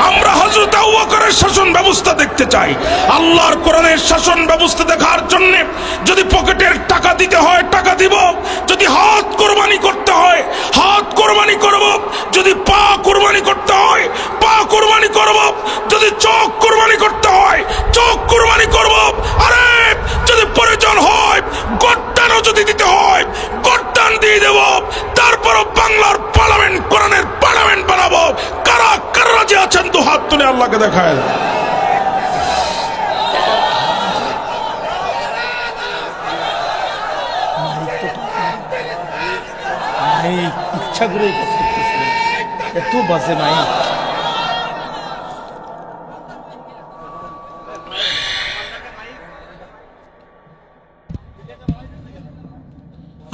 আমরা হযরত আবু বকরের শাসন ব্যবস্থা দেখতে চাই। আল্লাহর কোরআনের শাসন ব্যবস্থা দেখার জন্য যদি পকেটের টাকা দিতে হয় টাকা দিব, যদি হাত কোরবানি করতে হয় হাত কোরবানি করব, যদি পা কোরবানি করতে হয় পা কোরবানি করব, যদি চোখ কোরবানি করতে হয় চোখ কোরবানি করব। আরে যদি প্রয়োজন হয় গর্দানও যদি দিতে হয় গর্দান দিয়ে দেব। তারপরও বাংলার পার্লামেন্ট কোরআনের পার্লামেন্ট বানাবো। কারা কারা রাজি আছেন 2 হাত তুলে আল্লাহকে দেখায়। ইচ্ছা করে কাজ করতেছে, এত বাজে নাই।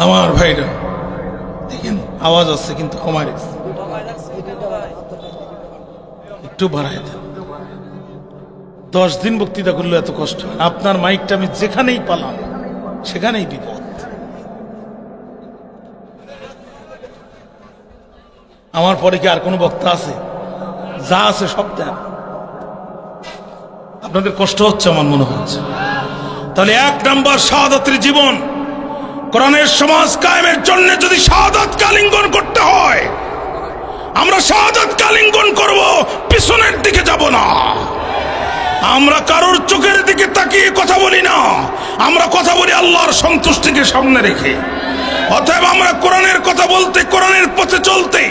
আমার ভাইরা দেখেন আওয়াজ আছে কিন্তু কমায় রাখছে, একটু বাড়ায় দেন। 10 দিন বক্তৃতা করলে এত কষ্ট। আপনার মাইকটা আমি যেখানেই পালাম সেখানেই বিপদ। আমার পরে কি আর কোনো বক্তা আছে? যা আছে সব দেন। আপনাদের কষ্ট হচ্ছে আমার মনে হচ্ছে। তাহলে 1 নম্বর শাহাদাতের জীবন, কোরআনের সমাজ কায়েমের জন্য যদি শাহাদাত কালিঙ্গন করতে হয় আমরা শাহাদাত কালিঙ্গন করব, পিছনের দিকে যাব না। আমরা কারোর চোখের দিকে তাকিয়ে কথা বলি না, আমরা কথা বলি আল্লাহর সন্তুষ্টিকে সামনে রেখে। অতএব আমরা কোরআনের কথা বলতে, কোরআনের পথে চলতে,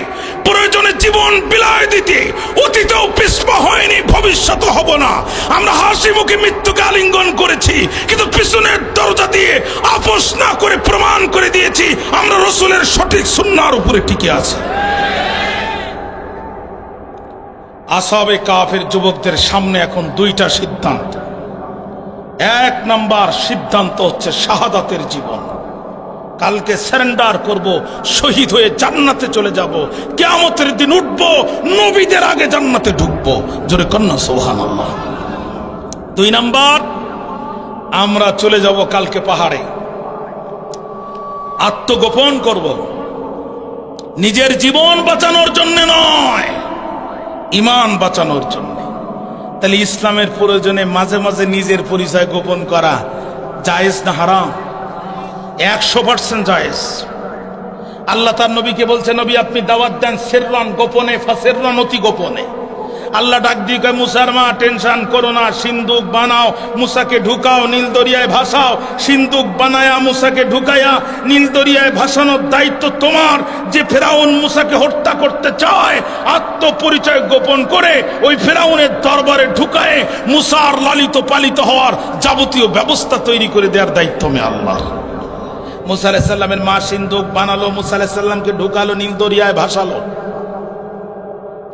প্রয়োজনে জীবন বিলায় দিতে অতীতেও পিছপা হয়নি, ভবিষ্যতে হব না। আমরা হাসি মুখে মৃত্যুকে আলিঙ্গন করেছি, কিন্তু পিছনের দরজা দিয়ে আপোষ না করে প্রমাণ করে দিয়েছি আমরা রাসূলের সঠিক সুন্নাহর উপরে টিকে আছি। আসহাবে কাফের যুবকদের সামনে এখন 2টা সিদ্ধান্ত। 1 নম্বর সিদ্ধান্ত হচ্ছে শাহাদাতের জীবন। কালকে সারেন্ডার করব, শহীদ হয়ে জান্নাতে চলে যাব, কিয়ামতের দিন উঠব, নবীদের আগে জান্নাতে ঢুকবো। জোরে কন্যা সুবহানাল্লাহ। 2 নম্বর, আমরা চলে যাব কালকে পাহাড়ে, আত্মগোপন করব, নিজের জীবন বাঁচানোর জন্য নয়, ঈমান বাঁচানোর জন্য। তাহলে ইসলামের প্রয়োজনে মাঝে মাঝে নিজের পরিচয় গোপন করা জায়েজ না হারাম? 100% জায়েজ। আল্লাহ তার নবীকে বলছে, নবী আপনি দাওয়াত দেন সিররান, গোপনে, ফাসিররান, অতি গোপনে। আল্লাহ ডাক দিয়ে কয়, মুসার মা টেনশন করো না, সিন্দুক বানাও, মুসাকে ঢুকাও, নীল দরিয়ায় ভাসাও। সিন্দুক বানায়া মুসাকে ঢুকায়া নীল দরিয়ায় ভাসানোর দায়িত্ব তোমার। যে ফেরাউন মুসাকে হত্যা করতে চায়, আত্মপরিচয় গোপন করে ওই ফেরাউনের দরবারে ঢুকায় মুসার লালিত পালিত হওয়ার যাবতীয় ব্যবস্থা তৈরি করে দেওয়ার দায়িত্ব আমি আল্লাহ। মুসা আলাইহিস সালামের মা সিন্দুক বানালো, মুসা আলাইহিস সালামকে ঢুকালো, নীল দরিয়ায় ভাসালো।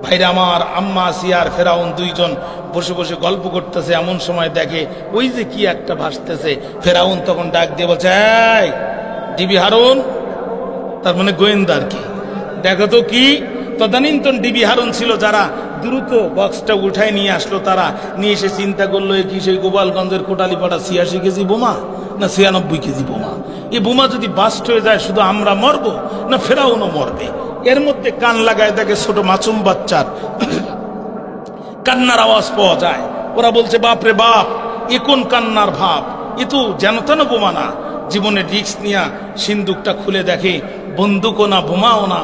ভাইরা আমার, আম্মা আসিয়ার ফেরাউন 2 জন বসে বসে গল্প করতেছে। এমন সময় দেখে ওই যে কি একটা ভাসতেছে। ফেরাউন তখন ডাক দিয়ে বলছে, এই ডিবি হারুন, তার মানে গোয়েন্দা আর কি। দেখো তো কি তদানীন্তন ডিবি হারুন ছিল, যারা দ্রুত বক্সটা উঠায় নিয়ে আসলো, তারা নিয়ে এসে চিন্তা করলো এ কি সেই গোপালগঞ্জের কোটালীপাড়া 86 কেজি বোমা না 96 কেজি বোমা। এই বোমা যদি বাস্ট হয়ে যায় শুধু আমরা মরবো না ফেরাউনও মরবে। এর মধ্যে কান লাগায় দেখে ছোট মাসুম বাচ্চার কান্নার আওয়াজ পাওয়া যায়। ওরা বলছে বাপ রে বাপ, এ কোন কান্নার ভাব, এ তো যেন তেন বোমা না। জীবনের রিস্ক নিয়ে সিন্দুকটা খুলে দেখে বন্দুকও না বোমাও না,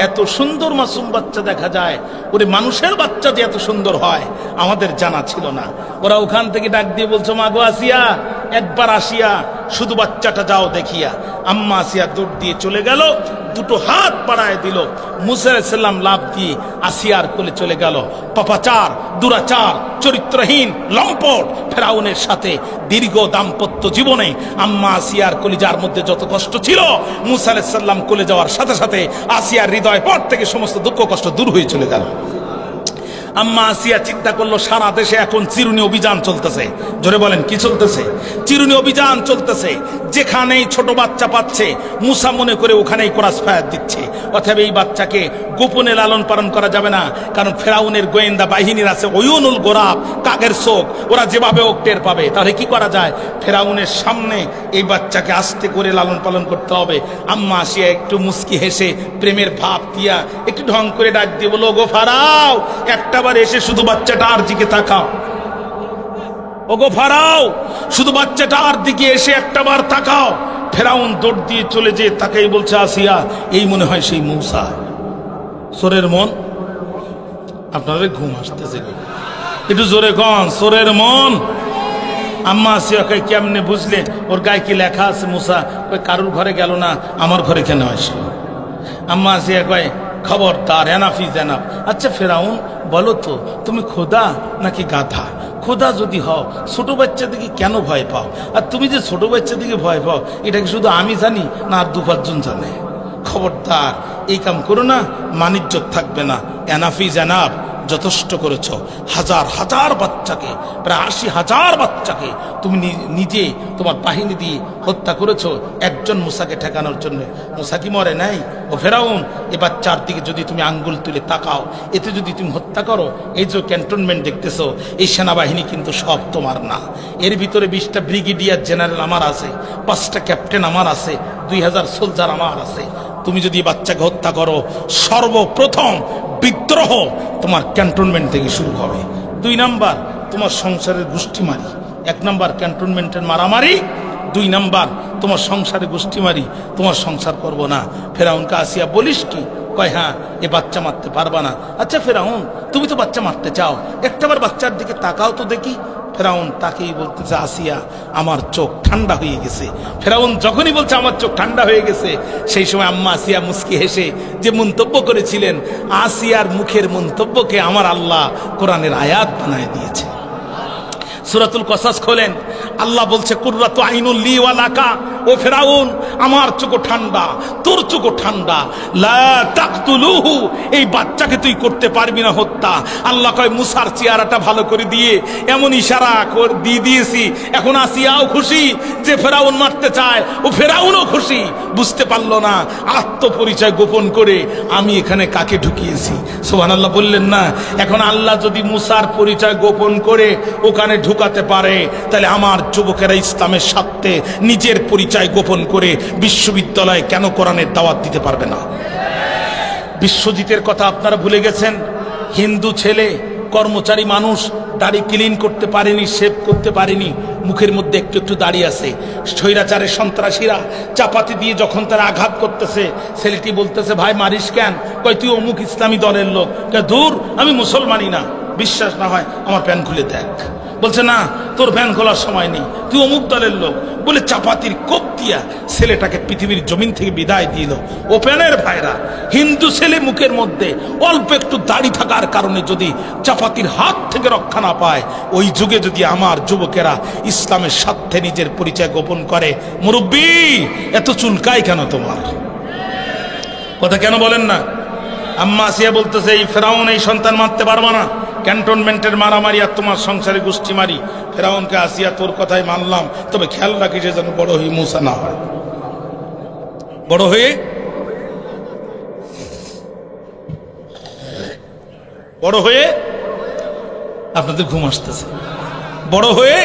এত সুন্দর মাসুম বাচ্চা দেখা যায়। ওরে মানুষের বাচ্চা যে এত সুন্দর হয় আমাদের জানা ছিল না। ওরা ওখান থেকে ডাক দিয়ে বলছো মা গো আসিয়া, একবার আসিয়া শুধু বাচ্চাটা যাও দেখিয়া। আম্মা আসিয়া দৌড় দিয়ে চলে গেল, দুটো হাত বাড়ায় দিল। মুসা আলাইহিস সালাম লাফ দিয়ে আসিয়ার কোলে চলে গেল। পাপাচার, দুরাচার, চরিত্রহীন, লম্পট ফেরাউনের সাথে দীর্ঘ দাম্পত্য জীবনে আম্মা আসিয়ার কলিজার মধ্যে যত কষ্ট ছিল, মুসা আলাইহিস সালাম কোলে যাওয়ার সাথে সাথে আসিয়ার হৃদয় পর থেকে সমস্ত দুঃখ কষ্ট দূর হয়ে চলে গেল। আম্মা আসিয়া চিন্তা করলো সারা দেশে এখন চিরুনি অভিযান চলতেছে। জোরে বলেন কি চলতেছে? চিরুনি অভিযান চলতেছে। যেখানেই ছোট বাচ্চা পাচ্ছে মুসা মনে করে ওখানেই ক্রস ফায়ার দিচ্ছে। অতএব এই বাচ্চাকে গোপনে লালন পালন করা যাবে না, কারণ ফেরাউনের গোয়েন্দা বাহিনীর আছে ওয়ুনুল গোরাব, কাকের চোখ, ওরা যেভাবে ওক টের পাবে। তাহলে কি করা যায়? ফেরাউনের সামনে এই বাচ্চাকে আস্তে করে লালন পালন করতে হবে। আম্মা আসিয়া একটু মুস্কি হেসে প্রেমের ভাব দিয়া একটু ঢং করে ডাক দিয়ে বলো গো ফারাও, একটাবার এসে শুধু বাচ্চাটার দিকে তাকাও। ওগো ফারাও, শুধু বাচ্চাটার দিকে এসে একটাবার তাকাও। ফেরাউন দৌড় দিয়ে চলে যেয়ে তাকাই বলছে আসিয়া, এই মনে হয় সেই মূসা। সোরের মন, আপনাদের ঘুম আসতেছে, একটু জোরে কন সোরের মন। আম্মা আসিয়া কয় কেমনে বুঝলেন? ওর গায়ে কি লেখা আছে মূসা? ওই কারুর ঘরে গেল না, আমার ঘরে কেন আসলো? আম্মা আসিয়া কয় খবরদার, এনাফি জানাব। আচ্ছা ফেরাউন বলো তো, তুমি খোদা নাকি গাধা? খোদা যদি হও ছোট বাচ্চা দিকে কেন ভয় পাও? আর তুমি যে ছোট বাচ্চা দিকে ভয় পাও এটা কি শুধু আমি জানি না আর 2-5 জন জানে? খবরদার এই কাম করো না, মানিজ্জত থাকবে না। এনাফি জানাব, যথেষ্ট করেছ। হাজার হাজার বাচ্চাকে, প্রায় 80,000 বাচ্চাকে তুমি নিজে তোমার বাহিনী দিয়ে হত্যা করেছ একজন মুসাকে ঠেকানোর জন্য। মুসা কি মরে নাই? ও ফেরাউন, এ বাচ্চার দিকে যদি তুমি আঙ্গুল তুলে তাকাও, এতে যদি তুমি হত্যা করো, এই যে ক্যান্টনমেন্ট দেখতেছো, এই সেনাবাহিনী কিন্তু সব তোমার না। এর ভিতরে 20টা ব্রিগেডিয়ার জেনারেল আমার আছে, 5টা ক্যাপ্টেন আমার আছে, 2000 সোলজার আমার আছে। তুমি যদি বাচ্চাকে হত্যা করো, সর্বপ্রথম বিদ্রোহ তোমার ক্যান্টনমেন্ট থেকে শুরু হবে। 2 নাম্বার তোমার সংসারের গোষ্ঠী মারি। 1 নাম্বার ক্যান্টনমেন্টের মারামারি, 2 নাম্বার তোমার সংসারে গোষ্ঠী মারি, তোমার সংসার করব না। ফেরাউনকে আসিয়া বলিস কি? কয় হ্যাঁ, এ বাচ্চা মারতে পারবা না। আচ্ছা ফেরাউন, তুমি তো বাচ্চা মারতে চাও, একটাবার বাচ্চার দিকে তাকাও তো দেখি। ফেরাউন তাকেই বলতেছে আসিয়া, আমার চোখ ঠান্ডা হয়ে গেছে। ফেরাউন যখনই বলছে আমার চোখ ঠান্ডা হয়ে গেছে, সেই সময় আম্মা আসিয়া মুস্কি হেসে যে মন্তব্য করেছিলেন, আসিয়ার মুখের মন্তব্যকে আমার আল্লাহ কোরআনের আয়াত বানায় দিয়েছে। সূরাতুল কসাস খোলেন, আল্লাহ বলছে কুররাতু আইনুল লি ওয়া লাকা। ও ফেরাউন, আমার চোখ ঠান্ডা, তোর চোখ ঠান্ডা। লা তাকতুলুহু, এই বাচ্চাকে তুই করতে পারবি না হত্যা। আল্লাহ কয় মুসার চেহারাটা ভালো করে দিয়ে এমন ইশারা দিয়ে দিয়েছি, এখন আসিয়াও খুশি যে ফেরাউন মারতে চায়, ও ফেরাউনও খুশি। বুঝতে পারলো না আত্মপরিচয় গোপন করে আমি এখানে কাকে ঢুকিয়েছি। সুবহানাল্লাহ বললেন না? এখন আল্লাহ যদি মুসার পরিচয় গোপন করে ওখানে ঢুকাতে পারে, তাহলে আমার যুবকেরা ইসলামের স্বার্থে নিজের পরিচয় গোপন করে বিশ্ববিদ্যালয়ে কেন কোরআনের দাওয়াত দিতে পারবে না? বিশ্বজিতের কথা আপনারা ভুলে গেছেন। হিন্দু ছেলে, কর্মচারী মানুষ, দাড়ি ক্লিন করতে পারেনি, শেভ করতে পারেনি, মুখের মধ্যে একটু একটু দাড়ি আছে। স্বৈরাচারের সন্ত্রাসীরা চাপাতি দিয়ে যখন তারা আঘাত করতেছে, ছেলেটি বলতেছে ভাই মারিস কেন? কয় তুই অমুক ইসলামী দলের লোক। দূর, আমি মুসলমানই না। বিশ্বাস না হয় আমার প্যান খুলে দেখ। বলছে না, তোর ভ্যান খোলার সময় নেই, তুই অমুক দলের লোক বলে চাপাতির কোপ দিয়া ছেলেটাকে পৃথিবীর জমিন থেকে বিদায় দিল। ওপেনের ভাইরা, হিন্দু ছেলে মুখের মধ্যে অল্প একটু দাড়ি থাকার কারণে যদি চাপাতির হাত থেকে রক্ষা না পায়, ওই যুগে যদি আমার যুবকেরা ইসলামের স্বার্থে নিজের পরিচয় গোপন করে, মুরব্বী এত চুলকায় কেন তোমার? কথা কেন বলেন না? আম্মা আসিয়া বলতেছে এই ফেরাউন এই সন্তান মারতে পারবা না, ক্যান্টনমেন্টের মারামারি আর তোমার সংসারে গোষ্ঠী মারি। ফেরাউনকে আসিয়া তোর কথাই মানলাম, তবে খেয়াল রাখিস যেন বড় হয়ে মুসা না হয়। বড় হয়ে বড় হয়ে আপনাদের ঘুম আসতেছে, বড় হয়ে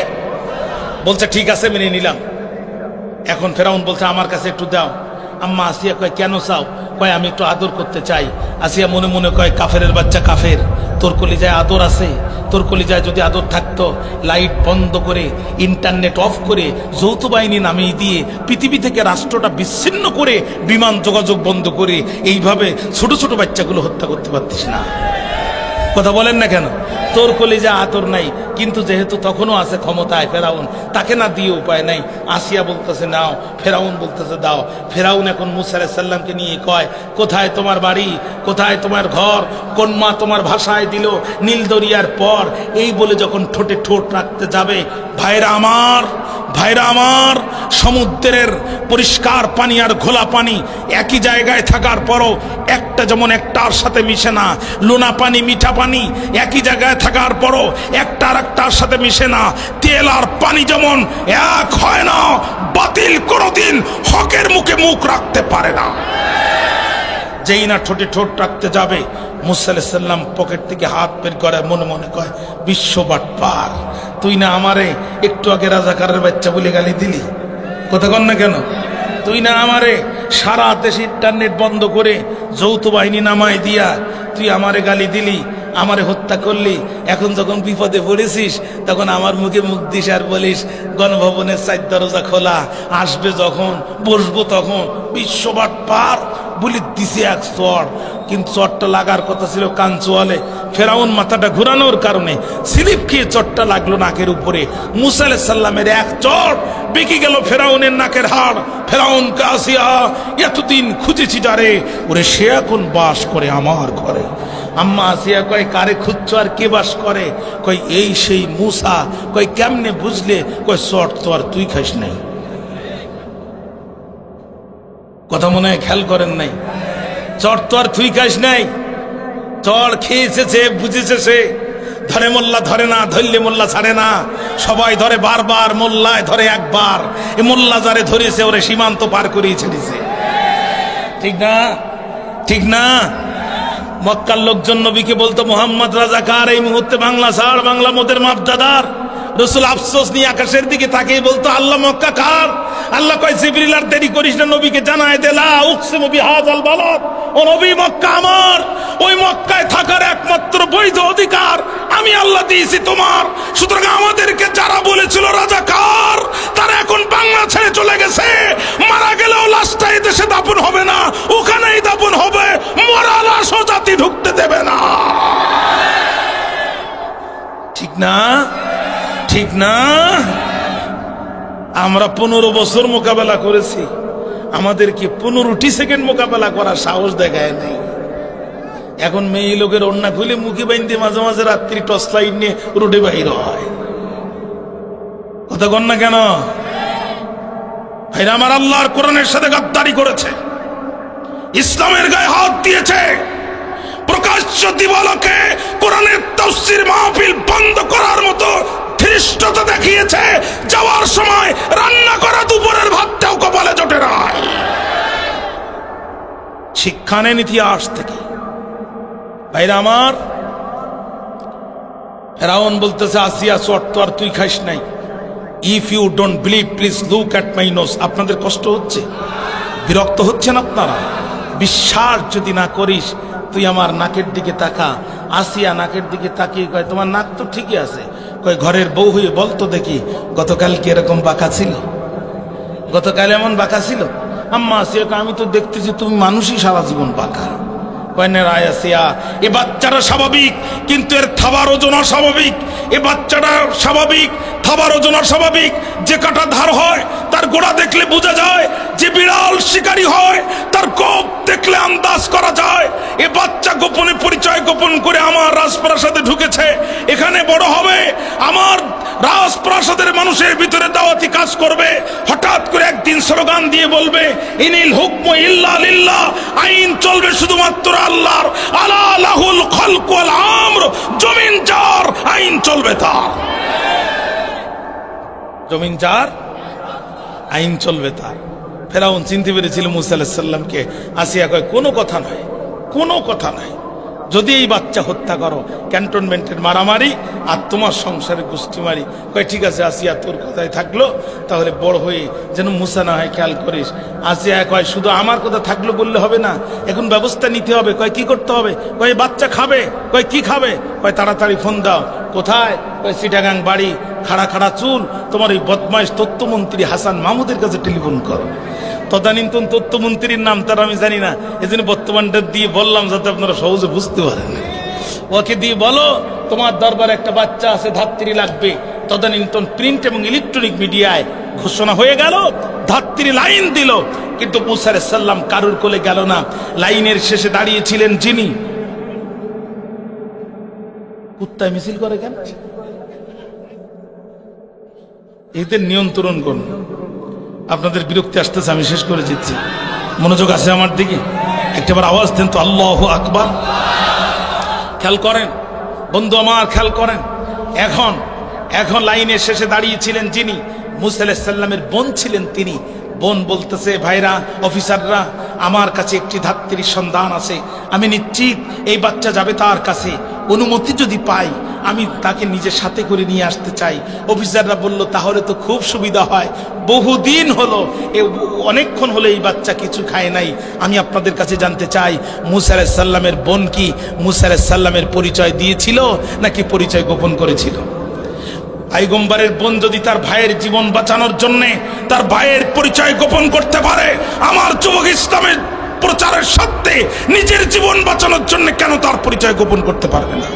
বলছে ঠিক আছে মেনে নিলাম। এখন ফেরাউন বলছে আমার কাছে একটু দাও। আম্মা আসিয়া কয় কেন চাও? কয় আমি একটু আদর করতে চাই। আসিয়া মনে মনে কয় কাফেরের বাচ্চা কাফের, তোর কলিজায় আদর আছে? তোর কলিজায় যদি আদর থাকতো লাইট বন্ধ করে ইন্টারনেট অফ করে যৌথ বাহিনী নামিয়ে দিয়ে পৃথিবী থেকে রাষ্ট্রটা বিচ্ছিন্ন করে বিমান যোগাযোগ বন্ধ করে এইভাবে ছোট ছোট বাচ্চাগুলো হত্যা করতে পারতিস না? কথা বলেন না কেন? তোর কলিজা আতর নাই, কিন্তু যেহেতু তখনও আছে ক্ষমতায় ফেরাউন, তাকে না দিয়ে উপায় নাই। আসিয়া বলতেছে নাও, ফেরাউন বলতেছে দাও। ফেরাউন এখন মুসা আলাইহিস সালামকে নিয়ে কয় কোথায় তোমার বাড়ি, কোথায় তোমার ঘর, কোন মা তোমার ভাষায় দিল নীল দরিয়ার পর। এই বলে যখন ঠোঁটে ঠোঁট রাখতে যাবে, ভাইরা আমার, ভাইরা আমার, সমুদ্রের পরিষ্কার পানি আর ঘোলা পানি একই জায়গায় থাকার পরও একটা যেমন একটার সাথে মিশে না, লোনা পানি মিঠা পানি একই জায়গায় থাকার পরও একটা আর একটার সাথে মিশে না, তেল আর পানি যেমন এক হয় না, বাতিল কোনোদিন হকের মুখে মুখ রাখতে পারে না। যেই না ঠোঁটে ঠোঁট রাখতে যাবে, মুসা আলাইহিস সালাম পকেট থেকে হাত বের করে মনে মনে কয় বিশ্ব বাটপার, তুই না আমারে একটু আগে রাজাকারের বাচ্চা বলে গালি দিলি? কথা কন না কেন? তুই না আমারে সারা দেশে ইন্টারনেট বন্ধ করে যৌথ বাহিনী নামাই দিয়া তুই আমারে গালি দিলি, আমারে হত্যা করলি। এখন যখন বিপদে পড়েছিস তখন আমার মুখে মুখ দিস আর বলিস গণভবনের 4 দরজা খোলা, আসবে যখন বসবো তখন। বিশ্ববাট পার বলি দিছে এক চর, কিন্তু চরটা লাগার কথা ছিল কাঞ্চোয়ালে। ফেরাউন মাথাটা ঘুরানোর কারণে স্লিপ খেয়ে চরটা লাগলো নাকের উপরে। মুসা আলাইহিস সালামের এক চর বেঁকে গেল ফেরাউনের নাকের হাড়। ফেরাউন আসিয়া এতদিন খুঁজেছি যারে, ওরে সে এখন বাস করে আমার ঘরে। আম্মা আসিয়া কয় কারে খুঁজছ আর কে বাস করে? কয় এই সেই মুসা। কয় কেমনে বুঝলে? কয় চট তো আর তুই খাইস নাই। কথা মনে হয় খেয়াল করেন নাই? চট তো আর তুই খাইস নাই, চড় খেয়েছে সে, বুঝেছে সে। ধরে মোল্লা ধরে না, ধরলে মোল্লা ছাড়ে না, সবাই ধরে বারবার, মোল্লায় ধরে একবার। এ মোল্লা যারে ধরেছে ওরে সীমান্ত পার করিয়ে ছেড়েছে। ঠিক না? ঠিক না? মক্কার লোকজন নবীকে বলতো মোহাম্মদ রাজাকার, এই মুহূর্তে বাংলা ছাড়, বাংলা মোদের মাপদাদার। রসুল আফসোস নিয়ে আকাশের দিকে তাকিয়ে বলতো আল্লাহ মক্কা কার? আল্লাহ কয় জিবরিল আর দেরি করিস না, নবীকে জানায় দে লা উকসিমু বিহাযাল বালাদ, ও নবী মক্কা আমার, ওই মক্কায় থাকার একমাত্র বৈধ অধিকার আমি আল্লাহ দিয়েছি তোমার। সুতরাং আমাদেরকে যারা বলেছিল রাজাকার তারা এখন বাংলা ছেড়ে চলে গেছে, মারা গেলেও লাশটা এই দেশে দাফন হবে না, ওখানেই দাফন হবে, মরা লাশও জাতি ঢুকতে দেবে না। ঠিক না? ঠিক না? আমরা 15 বছর মোকাবেলা করেছি, আমাদেরকে 15টি সেকেন্ড মোকাবেলা করার সাহস দেখায় নাই। এখন মেয়ে লোকের অন্যা খুলে মুখে বাইন্দে মাঝে মাঝে রাত্রি টর্চ লাইট নিয়ে রোডে বাইর হয়। কথা কন না কেন? ভাইরা আমার, আল্লাহর কোরআনের সাথে গাদ্দারি করেছে, ইসলামের গায়ে হাত দিয়েছে, প্রকাশ্য দিবালোকে কোরআনের তাফসীর মাহফিল বন্ধ করার মতো ধৃষ্টতা দেখিয়েছে। যাওয়ার সময় রান্না করা দুপুরের ভাতটাও কপালে জোটে না। শিক্ষা নেন ইতিহাস থেকে। ভাইরা আমার, ফেরাউন বলতেছে আসিয়া চট আর তুই খাইস নাই। If you don't believe please look at my nose. আপনাদের কষ্ট হচ্ছে? বিরক্ত হচ্ছেন আপনারা? বিশ্বাস যদি না করিস তুই আমার নাকের দিকে তাকা। আসিয়া নাকের দিকে তাকিয়ে কয় তোমার নাক তো ঠিকই আছে। কয় ঘরের বউ হয়ে বলতো দেখি গতকাল কি এরকম বাঁকা ছিল? গতকাল এমন বাঁকা ছিল? আম্মা আসিয়া আমি তো দেখতেছি তুমি মানুষই সারা জীবন বাঁকা। এ বাচ্চাটা স্বাভাবিক, কিন্তু এর থাবার ওজন অস্বাভাবিক। এ বাচ্চাটা স্বাভাবিক, থাবার ওজন অস্বাভাবিক। যে কাটা ধার হয় তার গোড়া দেখলে বোঝা যায়, যে বিড়াল শিকারী হয় তার কোপ দেখলে আন্দাজ করা যায়। এ বাচ্চা গোপনে পরিচয় গোপন করে আমার রাজপ্রাসাদে ঢুকেছে, এখানে বড় হবে, আমার রাজপ্রাসাদের মানুষের ভিতরে দাওয়াতি কাজ করবে। হঠাৎ করে একদিন স্লোগান দিয়ে বলবে ইনিল হুকমু ইল্লা লিল্লাহ, আইন চলবে শুধুমাত্র আল্লাহর। আলা লাহুল খালকু ওয়াল আমর, জমিন যার, আইন চলবে তার। জমিন যার, আইন চলবে তার। ফেরাউন চিনতে পেরেছিল মুসা আলাইহিস সালামকে। আসিয়া কয় কোনো কথা নয়, কোনো কথা নাই। যদি এই বাচ্চা হত্যা করো, ক্যান্টনমেন্টের মারামারি আর তোমার সংসারে গোষ্ঠী মারি। কয় ঠিক আছে আসিয়া, তোর কথাই থাকলো, তাহলে বড় হয়ে যেন মুসা না হয় খেয়াল করিস। আসিয়া কয় শুধু আমার কথা থাকলো বললে হবে না, এখন ব্যবস্থা নিতে হবে। কয় কি করতে হবে? কয় বাচ্চা খাবে। কয় কি খাবে? কয় তাড়াতাড়ি ফোন দাও। কোথায়? কয় চিটাগাং বাড়ি, খাড়া খাড়া চুল, তোমার ওই বদমাইশ তথ্যমন্ত্রী হাসান মাহমুদের কাছে টেলিফোন করো। তদানীন্তন তথ্যমন্ত্রীর নাম তার আমি জানি না, এই জন্য বর্তমানটা দিয়ে বললাম যাতে আপনারা সহজে বুঝতে পারেন। ওকে দিয়ে বলো তোমার দরবারে একটা বাচ্চা আছে, ধাত্রী লাগবে। তদানীন্তন প্রিন্ট এবং ইলেকট্রনিক মিডিয়ায় ঘোষণা হয়ে গেল, ধাত্রী লাইন দিল। কিন্তু মুসা আলাইহিস সালাম কারুর কোলে গেল না। লাইনের শেষে দাঁড়িয়েছিলেন যিনি। কুত্তায় মিছিল করে কেন? এদের নিয়ন্ত্রণ করুন। আপনাদের বিরক্তি আসতেছে, আমি শেষ করে দিচ্ছি। মনোযোগ আছে আমার দিকে? একটাবার আওয়াজ দেন তো, আল্লাহু আকবার। খেয়াল করেন বন্ধু আমার, খেয়াল করেন। এখন লাইনের শেষে দাঁড়িয়েছিলেন যিনি, মুসা আলাইহিস সালামের বোন ছিলেন তিনি। বোন বলতেছে, ভাইরা, অফিসাররা, আমার কাছে একটি ধাত্রীর সন্ধান আছে, আমি নিশ্চিত এই বাচ্চা যাবে তার কাছে। অনুমতি যদি পাই আমি তাকে নিজের সাথে করে নিয়ে আসতে চাই। অফিসাররা বলল তাহলে তো খুব সুবিধা হয়, বহুদিন হলো, অনেকক্ষণ হলো এই বাচ্চা কিছু খায় নাই। আমি আপনাদের কাছে জানতে চাই, মুসা আলাইহিস সালামের বোন কি মুসা আলাইহিস সালামের পরিচয় দিয়েছিল নাকি পরিচয় গোপন করেছিল? পয়গম্বরের বোন যদি তার ভাইয়ের জীবন বাঁচানোর জন্য তার ভাইয়ের পরিচয় গোপন করতে পারে, আমার যুবক ইসলামের প্রচারের স্বার্থে নিজের জীবন বাঁচানোর জন্য কেন তার পরিচয় গোপন করতে পারবে না?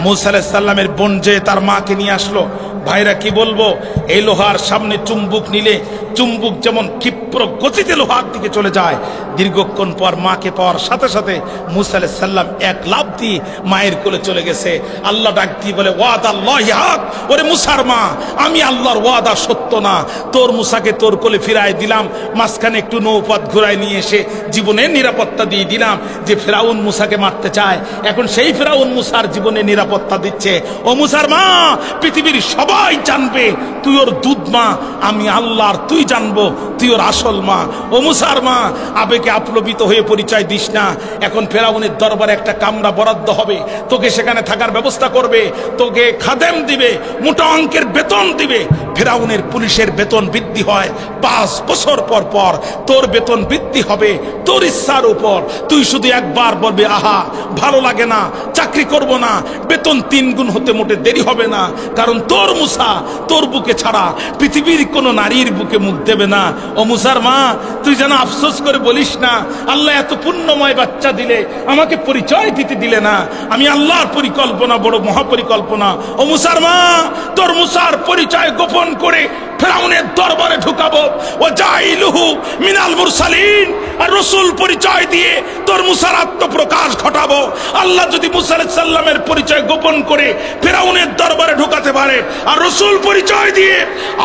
মুসা আলাইহিস সালামের বোন যে তার মাকে নিয়ে আসলো। ভাইরা কি বলবো, এই লোহার সামনে চুম্বুক নিলে চুম্বুক যেমন ক্ষিপ্র গতিতে লোহার দিকে চলে যায়, দীর্ঘক্ষণ পর মাকে পাওয়ার সাথে সাথে মুসা আলাইহিস সালাম এক লাফ দিয়ে মায়ের কোলে চলে গেছে। আল্লাহ ডাক দিয়ে বলে, ওয়াদাল্লাহি হক, ওরে মুসার মা, আমি আল্লাহর ওয়াদা সত্য না। তোর মুসাকে তোর কোলে ফিরায় দিলাম, মাঝখানে একটু নৌপথ ঘুরায় নিয়ে এসে জীবনের নিরাপত্তা দিয়ে দিলাম। যে ফেরাউন মুসাকে মারতে চায়, এখন সেই ফেরাউন মুসার জীবনে নিরাপত্তা দিচ্ছে। ও মুসার মা, পৃথিবীর সবাই জানবে তুই ওর দুধ মা, আমি আল্লাহর, তুই জানবো তুই ওর আসল মা। ও মুসার মা, আবেগে আপ্লবিত হয়ে পরিচয় দিস না। এখন ফেরাউনের দরবারে একটা কামরা বরাদ্দ হবে, তোকে সেখানে থাকার ব্যবস্থা করবে, তোকে খাদেম দিবে, মোটা অঙ্কের বেতন দিবে। ফেরাউনের পুলিশের বেতন বৃদ্ধি হয় 5 বছর পর পর, তোর বেতন বৃদ্ধি হবে তোর ইচ্ছার উপর। তুই শুধু একবার বলবি, আহা ভালো লাগে না, চাকরি করব না, বেতন 3 গুণ হতে মোটে দেরি হবে না। কারণ তোর মুসা তোর বুকে ছাড়া পৃথিবীর কোন নারীর বুকে মুখ দেবে না। ও মুসার মা, তুই যেন আফসোস করে বলিস না, আল্লাহ এত পুণ্যময় বাচ্চা দিলে আমাকে পরিচয় দিতে দিলে না। আমি আল্লাহর পরিকল্পনা বড় মহাপরিকল্পনা। ও মুসার মা, তোর মুসার পরিচয় গোপন করে ফেরাউনের দরবারে ঢুকাবো। ও জাইলুহু মিনাল মুরসালিন, আর রাসূল পরিচয় দিয়ে তোর মুসার আত্মপ্রকাশ ঘটাবো। আল্লাহ যদি মুসা আলাইহিস সালামের পরিচয় গোপন করে ফেরাউনের দরবারে ঢুকাতে পারে আর রাসূল পরিচয় দিয়ে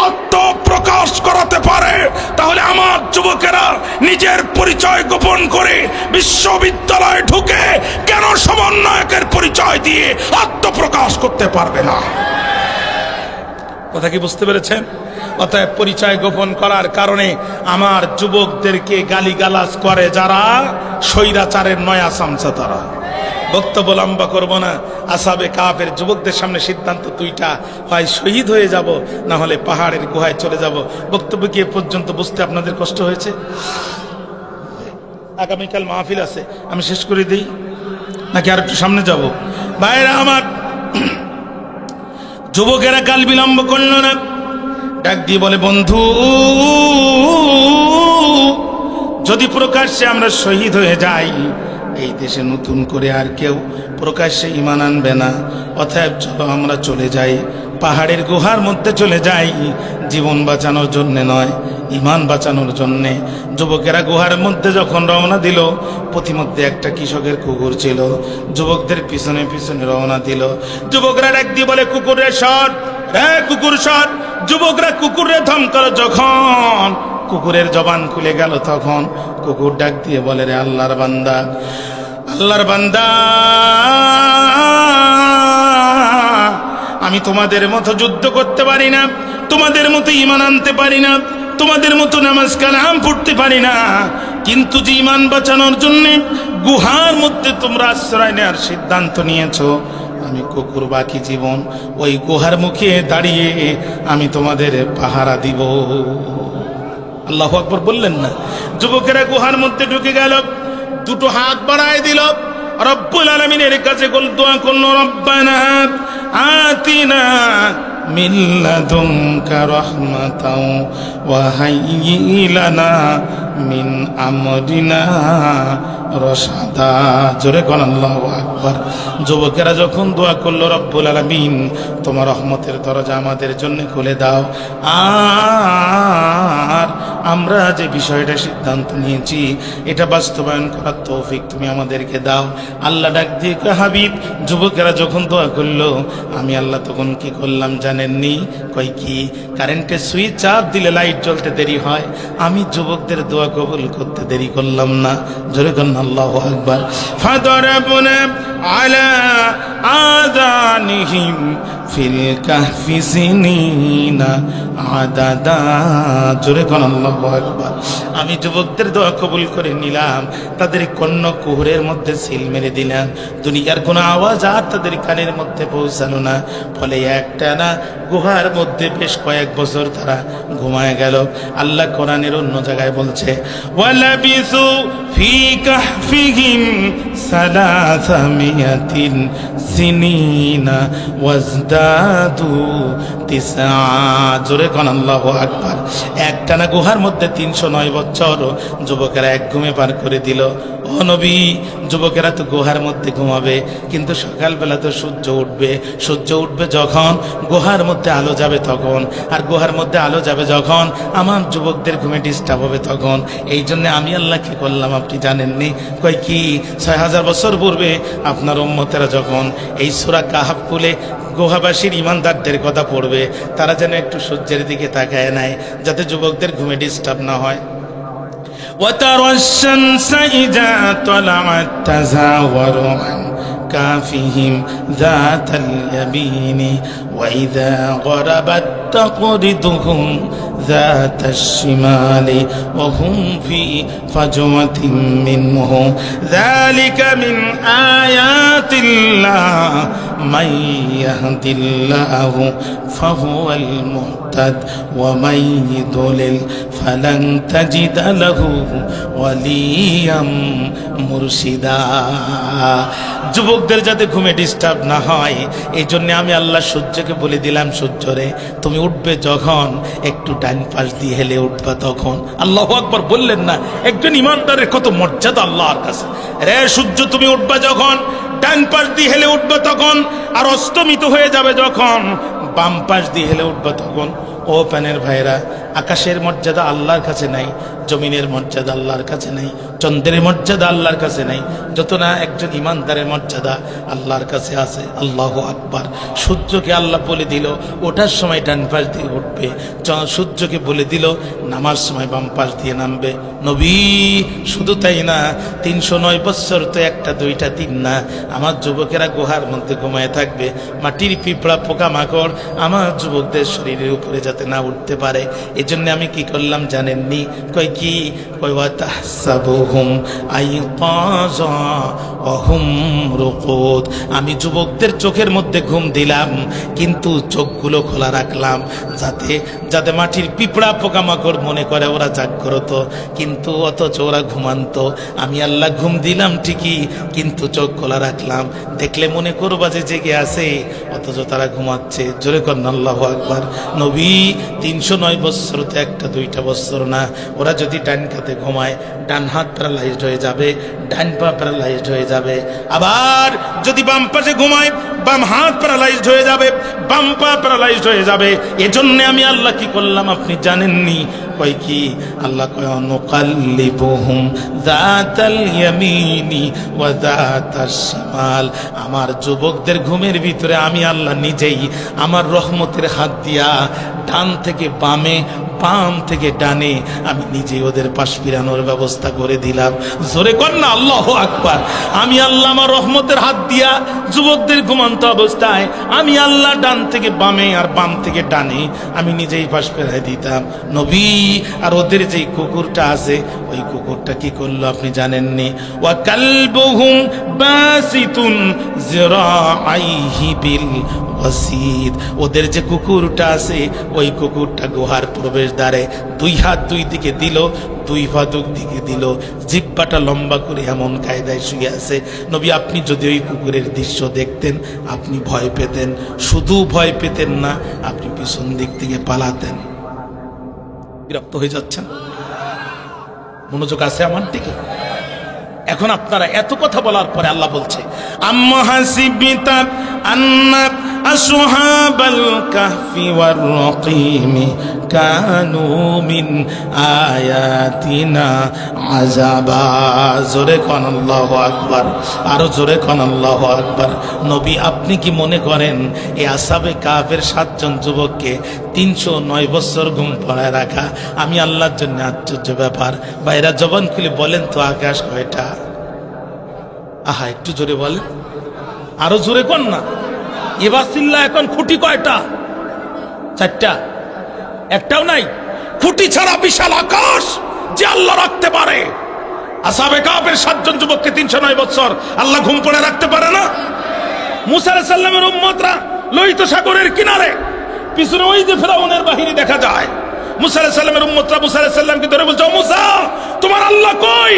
আত্মপ্রকাশ করাতে পারে, তাহলে আমার যুবকেরা নিজের পরিচয় গোপন করে বিশ্ববিদ্যালয়ে ঢুকে কেন সমন্বয়কের পরিচয় দিয়ে আত্মপ্রকাশ করতে পারবে না? কথা কি বুঝতে পেরেছেন? অতএব পরিচয় গোপন করার কারণে আমার যুবকদেরকে গালিগালাজ করে যারা, স্বৈরাচারের নয়া চামচা তারা। বক্তব্য লম্বা করব না। আসহাবে কাফের যুবকদের সামনে সিদ্ধান্ত দুইটা, হয় শহীদ হয়ে যাব, না হলে পাহাড়ের গুহায় চলে যাব। বক্তব্য কি এ পর্যন্ত বুঝতে আপনাদের কষ্ট হয়েছে? আগামীকাল মাহফিল আছে, আমি শেষ করে দিই নাকি আর একটু সামনে যাব? ভাইরা আমার, যুবকেরা কাল বিলম্ব করল না, ডাক দিয়ে বলে, বন্ধু, যদি প্রকাশ্যে আমরা শহীদ হয়ে যাই, এই দেশে নতুন করে আর কেউ প্রকাশ্যে ঈমান আনবে না। অতএব চলো আমরা চলে যাই, পাহাড়ের গুহার মধ্যে চলে যাই, জীবন বাঁচানোর জন্য নয়, ঈমান বাঁচানোর জন্যে। যুবকেরা গুহার মধ্যে যখন রওনা দিল, পথিমধ্যে একটা কৃষকের কুকুর ছিল, যুবকদের পিছনে পিছনে রওনা দিল। যুবকরা ডাক দিয়ে বলে, কুকুরের সর, হ্যাঁ কুকুর সর। যুবকরা কুকুরের ধমকালো, যখন কুকুরের জবান খুলে গেল তখন কুকুর ডাক দিয়ে বলে, রে আল্লাহর বান্দা, আল্লাহর বান্দা, আমি তোমাদের মতো যুদ্ধ করতে পারি না, তোমাদের মতো ঈমান আনতে পারি না, তোমাদের মতো নামাজ কালাম পড়তে পারি না, কিন্তু যে ঈমান বাঁচানোর জন্য গুহার মধ্যে তোমরা আশ্রয় নেওয়ার সিদ্ধান্ত নিয়েছো, আমি কুকুর বাকি জীবন ওই গুহার মুখে দাঁড়িয়ে আমি তোমাদের পাহারা দিব। আল্লাহু আকবার বললেন না? যুবকেরা গুহার মধ্যে ঢুকে গেল, দুটো হাত বাড়ায় দিল, রব্বুল আলামিনের কাছে দোয়া করলো, রব্বানা আতিনা মিন লাদুনকা রাহমাতাও ওয়া হাইয়্যি লানা মিন আমরিনা রশাদা। জোরে কোন আল্লাহু আকবার। যুবকেরা যখন দোয়া করলো, রব্বুল আলামিন তোমার রহমতের দরজা আমাদের জন্য খুলে দাও, আর আমরা যে বিষয়টা সিদ্ধান্ত নিয়েছি এটা বাস্তবায়ন করার তৌফিক তুমি আমাদেরকে দাও। আল্লাহ ডাক দিয়ে হাবিব, যুবকেরা যখন দোয়া করলো, আমি আল্লাহ তখন কি করলাম জানেননি? কই কি? কারেন্টের সুইচ চাপ দিলে লাইট জ্বলতে দেরি হয়, আমি যুবকদের দোয়া কবুল করতে দেরি করলাম না। জোরে কর আল্লাহু আকবার। ফাদরাবনা আলা আযানিহিম ফিল কাহফি সিনিনা আদাদা। জোরে কর আল্লাহু আকবার। আমি যুবকদের দোয়া কবুল করে নিলাম, তাদের কর্ণ কুহুরের মধ্যে সিল মেরে দিলাম, দুনিয়ার কোনো আওয়াজ আর তাদের কানের মধ্যে পৌঁছানো না। ফলে একটা না গুহার মধ্যে বেশ কয়েক বছর তারা ঘুমায় গেল। আল্লাহ কোরআনের অন্য জায়গায় বলছে, ওয়ালাবিসু ফি কাহফিহিম সালাসামিয়াতিন সিনিনা ওয়াজদাদু তিসআ। জোরে কোন আল্লাহু আকবার। একটানা গুহার মধ্যে 309 বছর যুবকেরা এক ঘুমে পার করে দিল। ও নবী, যুবকেরা তো গুহার মধ্যে ঘুমাবে, কিন্তু সকালবেলা তো সূর্য উঠবে। সূর্য উঠবে যখন গুহার মধ্যে আলো যাবে তখন, আর গুহার মধ্যে আলো যাবে যখন আমার যুবকদের ঘুমে ডিস্টার্ব হবে তখন। এই জন্য আমি আল্লাহ কি করলাম আপনি জানেননি? কই কি 6000 বছর পূর্বে আপনার উম্মতেরা যখন এই সূরা কাহফ খুলে গুহাবাসীর ইমানদারদের কথা পড়বে, তারা যেন একটু সূর্যের দিকে তাকায় নেয়, যাতে যুবকদের ঘুমে ডিস্টার্ব না হয়। وترى الشمس إذا طلعت تزاور عن كهفهم ذات اليمين وإذا غربت تقرضهم ذات الشمال وهم في فجوة منه ذلك من آيات الله من يهد الله فهو المهتد ومن يضلل فلن تجد له وليا مرشدا। যুবকদের যাতে ঘুমে ডিস্টার্ব না হয় এই জন্য আমি আল্লাহ সূর্যকে বলে দিলাম, সূর্যরে তুমি উঠবে যখন একটু ডান পাশ দিয়ে হেলে উঠবা তখন। আল্লাহু আকবার বললেন না? একজন ইমানদারের কত মর্যাদা আল্লাহর কাছে। রে সূর্য তুমি উঠবা যখন ডান পাশ দিয়ে হেলে উঠবা তখন, আর অস্তমিত হয়ে যাবে যখন বাম পাশ দিয়ে হেলে উঠবা তখন। ও প্যানের ভাইরা, আকাশের মর্যাদা আল্লাহর কাছে নাই, জমিনের মর্যাদা আল্লাহর কাছে নাই, চন্দ্রের মর্যাদা আল্লাহর কাছে নাই, যত না একজন ইমানদারের মর্যাদা আল্লাহর কাছে আছে। আল্লাহু আকবার। সূর্যকে আল্লাহ বলে দিল ওঠার সময় ডান পাশ দিয়ে উঠবে, সূর্যকে বলে দিল নামার সময় বাম পাশ দিয়ে নামবে। নবী শুধু তাই না, 309 বছর তো একটা দুইটা দিন না, আমার যুবকেরা গুহার মধ্যে ঘুমায় থাকবে। মাটির পিঁপড়া পোকামাকড় আমার যুবকদের শরীরের উপরে যাতে না উঠতে পারে, এজন্য আমি কি করলাম জানেননি? কই কি? কই ওয়াতাহসাবুহুম আইকাযা ওয়া হুম রুকুদ। আমি যুবকদের চোখের মধ্যে ঘুম দিলাম, কিন্তু চোখগুলো খোলা রাখলাম, যাতে মাটির পিঁপড়া পোকামাকড় মনে করে ওরা জাগ্রত, কিন্তু অথচ ওরা ঘুমান্ত। আমি আল্লাহ ঘুম দিলাম ঠিকই, কিন্তু চোখ খোলা রাখলাম, দেখলে মনে করবা যে জেগে আছে, অথচ তারা ঘুমাচ্ছে। জোরে কর আল্লাহু আকবার। নবী 309 বছর তো একটা দুইটা বছর না। ওরা যদি ডান কাতে ঘুমায় ডান হাত প্যারালাইজড হয়ে যাবে, ডান পা প্যারালাইজড হয়ে যাবে। আবার যদি বাম পাশে ঘুমায় বাম হাত প্যারালাইজড হয়ে যাবে, বাম পা প্যারালাইজড হয়ে যাবে। এজন্য আমি আল্লাহ কি করলাম আপনি জানেননি? কই কি? আল্লাহ কয় নুকাল্লিবুহুম যাতাল ইয়ামিনি ওয়া যাতাশ শিমাল। আমার যুবকদের ঘুমের ভিতরে আমি আল্লাহ নিজেই আমার রহমতের হাত দিয়া ডান থেকে বামে বাম থেকে ডানে আমি নিজে ওদের পাশ ফিরানোর ব্যবস্থা করে দিলাম। জোরে কর না আল্লাহু আকবার। আমি আল্লাহ আমার রহমতের হাত দিয়া যুবকদের ঘুমন্ত অবস্থায় আমি আল্লাহ ডান থেকে বামে আর বাম থেকে ডানে আমি নিজেই পাশ ফেরাই দিতাম। নবী আর ওদের যে কুকুরটা আছে ওই কুকুরটা কি করলো আপনি জানেননি? ওয়া কালবুহুম বাসিতুন যিরাআইহি বিল ওয়াসিদ। ওদের যে কুকুরটা আছে ওই কুকুরটা গুহার প্রবেশদ্বারে দুই হাত দুই দিকে দিল, দুই পা দুই দিকে দিল, জিহ্বাটা লম্বা করে এমন কায়দায় শুয়ে আছে। নবী আপনি যদি ওই কুকুরের দৃশ্য দেখতেন আপনি ভয় পেতেন। শুধু ভয় পেতেন না, আপনি পিছন দিক থেকে পালাতেন। বিরক্ত হয়ে যাচ্ছেন? মনোযোগ আছে আমার দিকে? এখন আপনারা এত কথা বলার পরে আল্লাহ বলছে আম্মা হাসিবিতা আন্না আসহাবাল কাহফি ওয়ার রাকিম কানু মিন আয়াতিনা আযাবা। জোরে কোন আল্লাহু আকবার, আরো জোরে কোন আল্লাহু আকবার। নবী আপনি কি মনে করেন এই আসহাবে কাহফের 7 জন যুবককে 309 বছর ঘুম পাড়ায় রাখা আমি আল্লাহর জন্য আশ্চর্য ব্যাপার? ভাইরা জবান খুলে বলেন তো আকাশ কয়টা? আহা একটু জোরে বলেন, আরো জোরে কোন না। এবার চিল্লা এখন খুঁটি কয়টা? 4টা, একটাও নাই। খুঁটি ছাড়া বিশাল আকাশ যে আল্লাহ রাখতে পারে। আসহাবে কাহফের 7 জন যুবককে 309 বছর আল্লাহ ঘুম পড়ে রাখতে পারে না? মুসা আলাইহিস সালামের উম্মতরা লোহিত সাগরের কিনারে, পিছনে ওই যে ফিরআউনের বাহিনী দেখা যায়। মুসা আলাইহিস সালামের উম্মতরা মুসা আলাইহিস সালামকে ধরে বলছে, ও মুসা তোমার আল্লাহ কই?